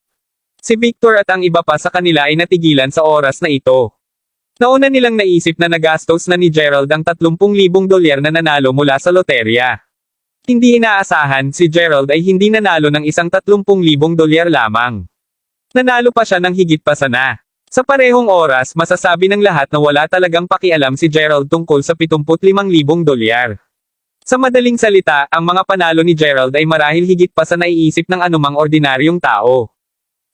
Si Victor at ang iba pa sa kanila ay natigilan sa oras na ito. Nauna nilang naisip na nagastos na ni Gerald ang 30,000 dolyar na nanalo mula sa loterya. Hindi inaasahan si Gerald ay hindi nanalo ng isang 30,000 dolyar lamang. Nanalo pa siya ng higit pa sana. Sa parehong oras masasabi ng lahat na wala talagang pakialam si Gerald tungkol sa 75,000 dolyar. Sa madaling salita, ang mga panalo ni Gerald ay marahil higit pa sa naiisip ng anumang ordinaryong tao.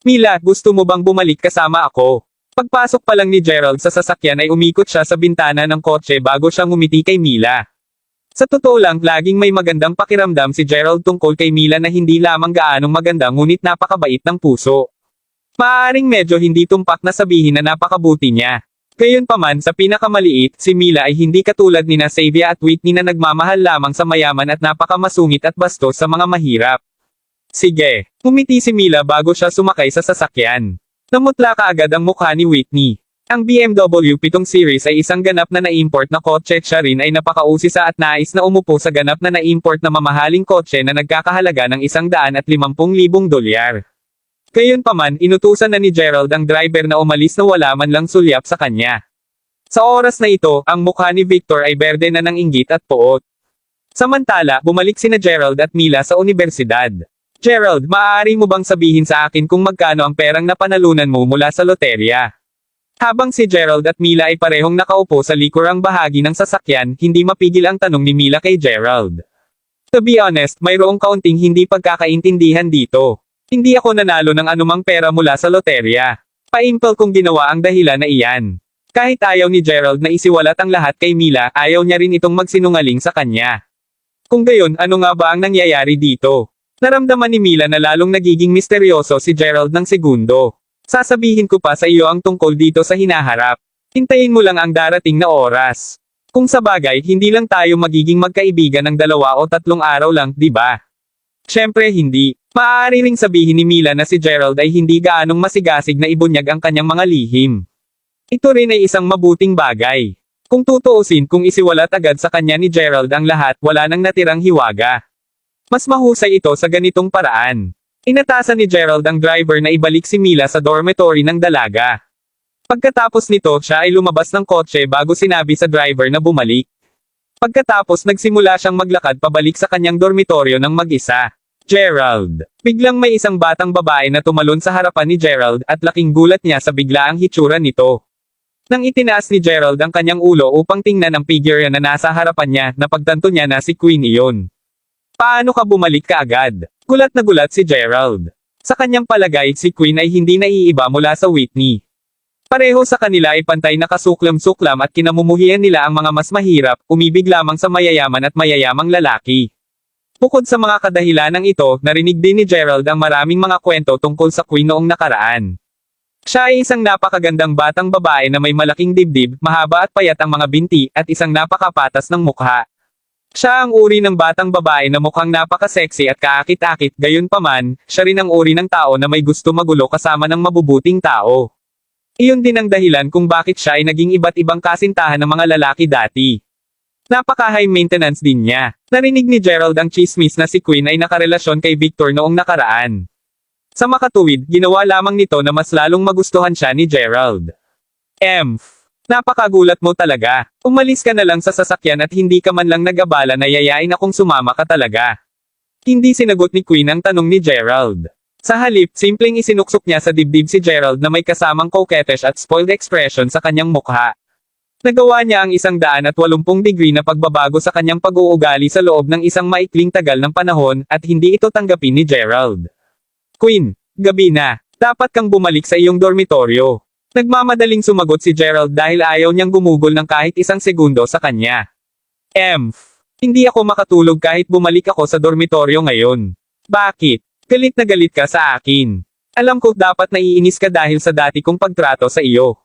Mila, gusto mo bang bumalik kasama ako? Pagpasok pa lang ni Gerald sa sasakyan ay umikot siya sa bintana ng kotse bago siya ngumiti kay Mila. Sa totoo lang, laging may magandang pakiramdam si Gerald tungkol kay Mila na hindi lamang gaanong maganda ngunit napakabait ng puso. Maaaring medyo hindi tumpak na sabihin na napakabuti niya. Gayunpaman sa pinakamaliit, si Mila ay hindi katulad ni na Savia at Whitney na nagmamahal lamang sa mayaman at napakamasungit at bastos sa mga mahirap. Sige, ngumiti si Mila bago siya sumakay sa sasakyan. Namutla kaagad ang mukha ni Whitney. Ang BMW 7 Series ay isang ganap na na-import na kotse. Siya rin ay napakausisa at nais na umupo sa ganap na na-import na mamahaling kotse na nagkakahalaga ng 150,000 dolyar. Gayunpaman, inutusan na ni Gerald ang driver na umalis na wala man lang sulyap sa kanya. Sa oras na ito, ang mukha ni Victor ay berde na ng inggit at poot. Samantala, bumalik sina Gerald at Mila sa universidad. Gerald, maaari mo bang sabihin sa akin kung magkano ang perang napanalunan mo mula sa loterya? Habang si Gerald at Mila ay parehong nakaupo sa likurang bahagi ng sasakyan, hindi mapigil ang tanong ni Mila kay Gerald. To be honest, mayroong kaunting hindi pagkakaintindihan dito. Hindi ako nanalo ng anumang pera mula sa loterya. Paimpel kong ginawa ang dahilan na iyan. Kahit ayaw ni Gerald na isiwalat ang lahat kay Mila, ayaw niya rin itong magsinungaling sa kanya. Kung gayon, ano nga ba ang nangyayari dito? Naramdaman ni Mila na lalong nagiging misteryoso si Gerald ng segundo. Sasabihin ko pa sa iyo ang tungkol dito sa hinaharap. Hintayin mo lang ang darating na oras. Kung sa bagay, hindi lang tayo magiging magkaibigan ng 2 o 3 araw lang, di ba? Siyempre hindi. Maaari ring sabihin ni Mila na si Gerald ay hindi gaanong masigasig na ibunyag ang kanyang mga lihim. Ito rin ay isang mabuting bagay. Kung tutuusin, kung isiwalat agad sa kanya ni Gerald ang lahat, wala nang natirang hiwaga. Mas mahusay ito sa ganitong paraan. Inatasan ni Gerald ang driver na ibalik si Mila sa dormitory ng dalaga. Pagkatapos nito, siya ay lumabas ng kotse bago sinabi sa driver na bumalik. Pagkatapos nagsimula siyang maglakad pabalik sa kanyang dormitoryo ng mag-isa. Gerald. Biglang may isang batang babae na tumalon sa harapan ni Gerald at laking gulat niya sa biglaang hitsura nito. Nang itinaas ni Gerald ang kanyang ulo upang tingnan ang figure na nasa harapan niya, napagtanto niya na si Queen iyon. Paano ka bumalik kaagad? Gulat na gulat si Gerald. Sa kanyang palagay, si Queen ay hindi naiiba mula sa Whitney. Pareho sa kanila ay pantay na kasuklam-suklam at kinamumuhian nila ang mga mas mahirap, umibig lamang sa mayayaman at mayayamang lalaki. Bukod sa mga kadahilanang ito, narinig din ni Gerald ang maraming mga kwento tungkol sa Queen noong nakaraan. Siya ay isang napakagandang batang babae na may malaking dibdib, mahaba at payat ang mga binti, at isang napakapatas ng mukha. Siya ang uri ng batang babae na mukhang napaka-sexy at kaakit-akit, gayunpaman, siya rin ang uri ng tao na may gusto magulo kasama ng mabubuting tao. Iyon din ang dahilan kung bakit siya ay naging iba't ibang kasintahan ng mga lalaki dati. Napaka-high maintenance din niya. Narinig ni Gerald ang chismis na si Queen ay nakarelasyon kay Victor noong nakaraan. Sa makatuwid, ginawa lamang nito na mas lalong magustuhan siya ni Gerald. Napakagulat mo talaga. Umalis ka na lang sa sasakyan at hindi ka man lang nag-abala na yayain akong sumama ka talaga. Hindi sinagot ni Queen ang tanong ni Gerald. Sa halip, simpleng isinuksok niya sa dibdib si Gerald na may kasamang coquettish at spoiled expression sa kanyang mukha. Nagawa niya ang 180 degree na pagbabago sa kanyang pag-uugali sa loob ng isang maikling tagal ng panahon, at hindi ito tanggapin ni Gerald. Queen, gabi na. Dapat kang bumalik sa iyong dormitoryo. Nagmamadaling sumagot si Gerald dahil ayaw niyang gumugol ng kahit isang segundo sa kanya. Hindi ako makatulog kahit bumalik ako sa dormitoryo ngayon. Bakit? Galit na galit ka sa akin. Alam ko dapat naiinis ka dahil sa dati kong pagtrato sa iyo.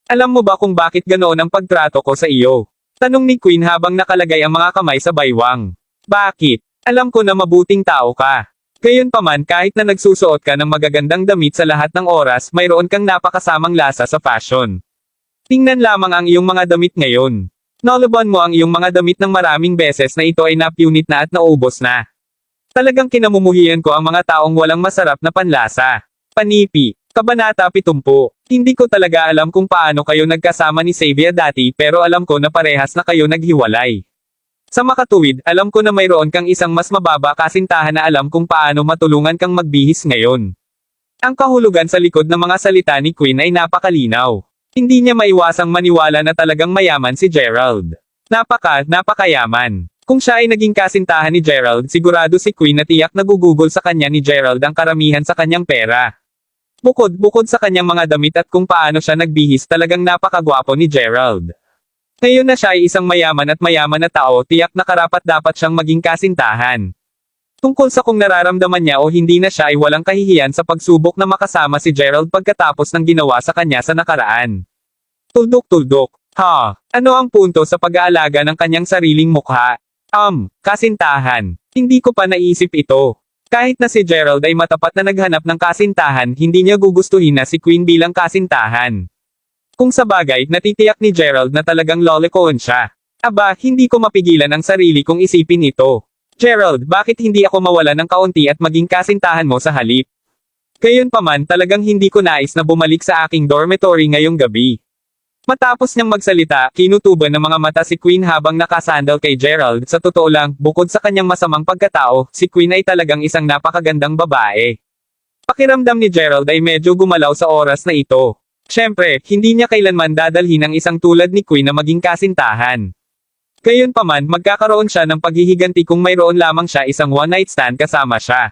Alam mo ba kung bakit ganoon ang pagtrato ko sa iyo? Tanong ni Queen habang nakalagay ang mga kamay sa baywang. Bakit? Alam ko na mabuting tao ka. Gayunpaman kahit na nagsusuot ka ng magagandang damit sa lahat ng oras, mayroon kang napakasamang lasa sa fashion. Tingnan lamang ang iyong mga damit ngayon. Nalaban mo ang iyong mga damit ng maraming beses na ito ay napunit na at naubos na. Talagang kinamumuhian ko ang mga taong walang masarap na panlasa. Panipi. Kabanata 70. Hindi ko talaga alam kung paano kayo nagkasama ni Xavier dati pero alam ko na parehas na kayo naghiwalay. Sa makatuwid, alam ko na mayroon kang isang mas mababa kasintahan na alam kung paano matulungan kang magbihis ngayon. Ang kahulugan sa likod ng mga salita ni Queen ay napakalinaw. Hindi niya maiwasang maniwala na talagang mayaman si Gerald. Napakayaman. Kung siya ay naging kasintahan ni Gerald, sigurado si Queen na tiyak nagugugol sa kanya ni Gerald ang karamihan sa kanyang pera. Bukod sa kanyang mga damit at kung paano siya nagbihis, talagang napakagwapo ni Gerald. Ngayon na siya ay isang mayaman na tao, tiyak na karapat-dapat siyang maging kasintahan. Tungkol sa kung nararamdaman niya o hindi na siya ay walang kahihiyan sa pagsubok na makasama si Gerald pagkatapos ng ginawa sa kanya sa nakaraan. Tuldok. Ano ang punto sa pag-aalaga ng kanyang sariling mukha? Kasintahan. Hindi ko pa naisip ito. Kahit na si Gerald ay matapat na naghanap ng kasintahan, hindi niya gugustuhin na si Queen bilang kasintahan. Kung sa bagay, natitiyak ni Gerald na talagang lolikoon siya. Aba, hindi ko mapigilan ang sarili kong isipin ito. Gerald, bakit hindi ako mawala ng kaunti at maging kasintahan mo sa halip? Gayunpaman, talagang hindi ko nais na bumalik sa aking dormitory ngayong gabi. Matapos niyang magsalita, kinutuban ng mga mata si Queen habang nakasandal kay Gerald. Sa totoo lang, bukod sa kanyang masamang pagkatao, si Queen ay talagang isang napakagandang babae. Pakiramdam ni Gerald ay medyo gumalaw sa oras na ito. Siyempre, hindi niya kailanman dadalhin ang isang tulad ni Queen na maging kasintahan. Gayunpaman, magkakaroon siya ng paghihiganti kung mayroon lamang siya isang one-night stand kasama siya.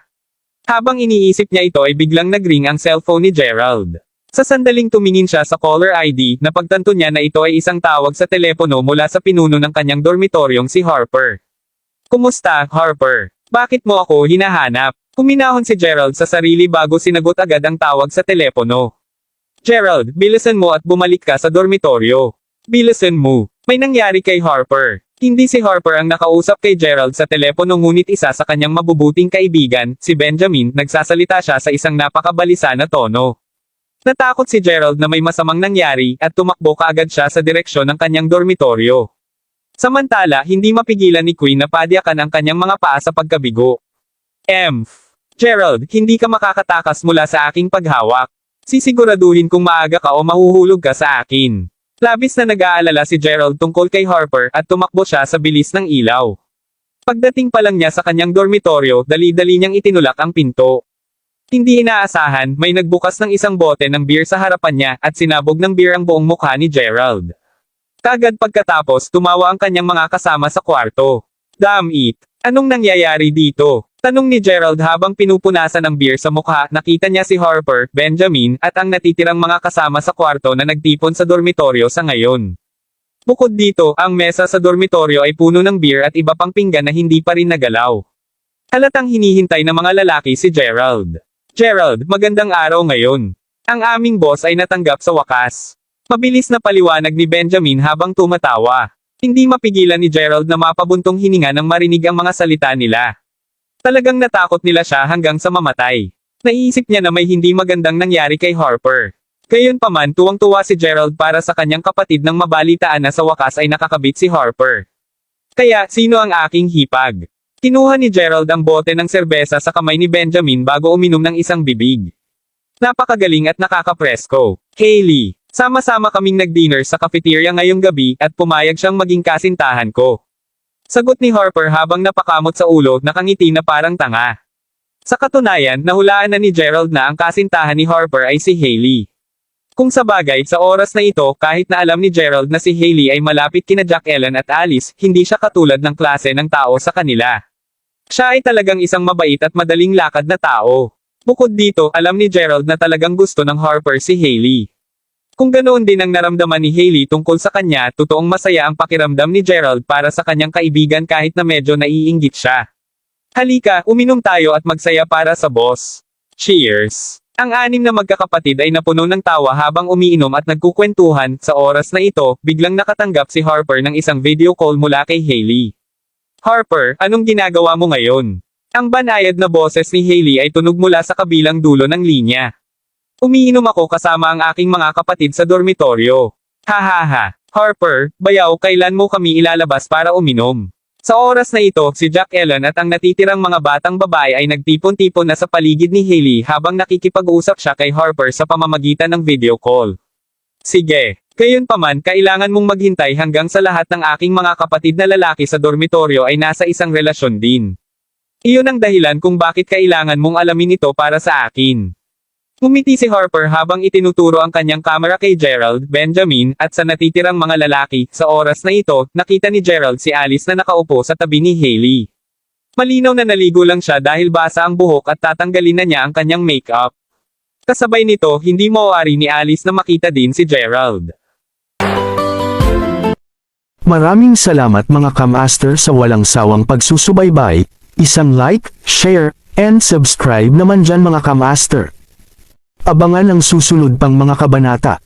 Habang iniisip niya ito ay biglang nagring ang cellphone ni Gerald. Sa sandaling tumingin siya sa caller ID, napagtanto niya na ito ay isang tawag sa telepono mula sa pinuno ng kanyang dormitoryong si Harper. Kumusta, Harper? Bakit mo ako hinahanap? Kuminahon si Gerald sa sarili bago sinagot agad ang tawag sa telepono. Gerald, bilisan mo at bumalik ka sa dormitoryo. Bilisan mo. May nangyari kay Harper. Hindi si Harper ang nakausap kay Gerald sa telepono ngunit isa sa kanyang mabubuting kaibigan, si Benjamin, nagsasalita siya sa isang napakabalisa na tono. Natakot si Gerald na may masamang nangyari, at tumakbo kaagad siya sa direksyon ng kanyang dormitoryo. Samantala, hindi mapigilan ni Queen na padyakan ang kanyang mga paa sa pagkabigo. Gerald, hindi ka makakatakas mula sa aking paghawak. Sisiguraduhin kung maaga ka o mahuhulog ka sa akin. Labis na nag-aalala si Gerald tungkol kay Harper at tumakbo siya sa bilis ng ilaw. Pagdating pa lang niya sa kanyang dormitoryo, dali-dali niyang itinulak ang pinto. Hindi inaasahan, may nagbukas ng isang bote ng beer sa harapan niya at sinabog ng beer ang buong mukha ni Gerald. Kagad pagkatapos, tumawa ang kanyang mga kasama sa kwarto. Damn it! Anong nangyayari dito? Tanong ni Gerald habang pinupunasan ng beer sa mukha. Nakita niya si Harper, Benjamin, at ang natitirang mga kasama sa kwarto na nagtipon sa dormitoryo sa ngayon. Bukod dito, ang mesa sa dormitoryo ay puno ng beer at iba pang pinggan na hindi pa rin nagalaw. Halatang hinihintay ng mga lalaki si Gerald. Gerald, magandang araw ngayon. Ang aming boss ay natanggap sa wakas. Mabilis na paliwanag ni Benjamin habang tumatawa. Hindi mapigilan ni Gerald na mapabuntong hininga nang marinig ang mga salita nila. Talagang natakot nila siya hanggang sa mamatay. Naisip niya na may hindi magandang nangyari kay Harper. Gayunpaman, tuwang-tuwa si Gerald para sa kanyang kapatid nang mabalitaan na sa wakas ay nakakabit si Harper. Kaya, sino ang aking hipag? Kinuha ni Gerald ang bote ng serbesa sa kamay ni Benjamin bago uminom ng isang bibig. Napakagaling at nakakapresko. Hailey, sama-sama kaming nag-dinner sa cafeteria ngayong gabi at pumayag siyang maging kasintahan ko. Sagot ni Harper habang napakamot sa ulo, nakangiti na parang tanga. Sa katunayan, nahulaan na ni Gerald na ang kasintahan ni Harper ay si Hailey. Kung sa bagay, sa oras na ito, kahit na alam ni Gerald na si Hailey ay malapit kina Jack Ellen at Alice, hindi siya katulad ng klase ng tao sa kanila. Siya ay talagang isang mabait at madaling lakad na tao. Bukod dito, alam ni Gerald na talagang gusto ng Harper si Hailey. Kung ganoon din ang naramdaman ni Hailey tungkol sa kanya, totoong masaya ang pakiramdam ni Gerald para sa kanyang kaibigan kahit na medyo naiinggit siya. Halika, uminom tayo at magsaya para sa boss. Cheers! Ang anim na magkakapatid ay napuno ng tawa habang umiinom at nagkukwentuhan. Sa oras na ito, biglang nakatanggap si Harper ng isang video call mula kay Hailey. Harper, anong ginagawa mo ngayon? Ang banayad na boses ni Hailey ay tunog mula sa kabilang dulo ng linya. Umiinom ako kasama ang aking mga kapatid sa dormitoryo. Hahaha. Harper, bayaw, kailan mo kami ilalabas para uminom? Sa oras na ito, si Jack Ellen at ang natitirang mga batang babae ay nagtipon-tipon na sa paligid ni Hailey habang nakikipag-usap siya kay Harper sa pamamagitan ng video call. Sige. Gayunpaman, kailangan mong maghintay hanggang sa lahat ng aking mga kapatid na lalaki sa dormitoryo ay nasa isang relasyon din. Iyon ang dahilan kung bakit kailangan mong alamin ito para sa akin. Ngumiti si Harper habang itinuturo ang kanyang kamera kay Gerald, Benjamin, at sa natitirang mga lalaki. Sa oras na ito, nakita ni Gerald si Alice na nakaupo sa tabi ni Hailey. Malinaw na naligo lang siya dahil basa ang buhok at tatanggalin na niya ang kanyang makeup. Kasabay nito, hindi maaari ni Alice na makita din si Gerald. Maraming salamat mga kamaster sa walang sawang pagsusubaybay. Isang like, share, and subscribe naman dyan mga kamaster. Abangan ang susunod pang mga kabanata.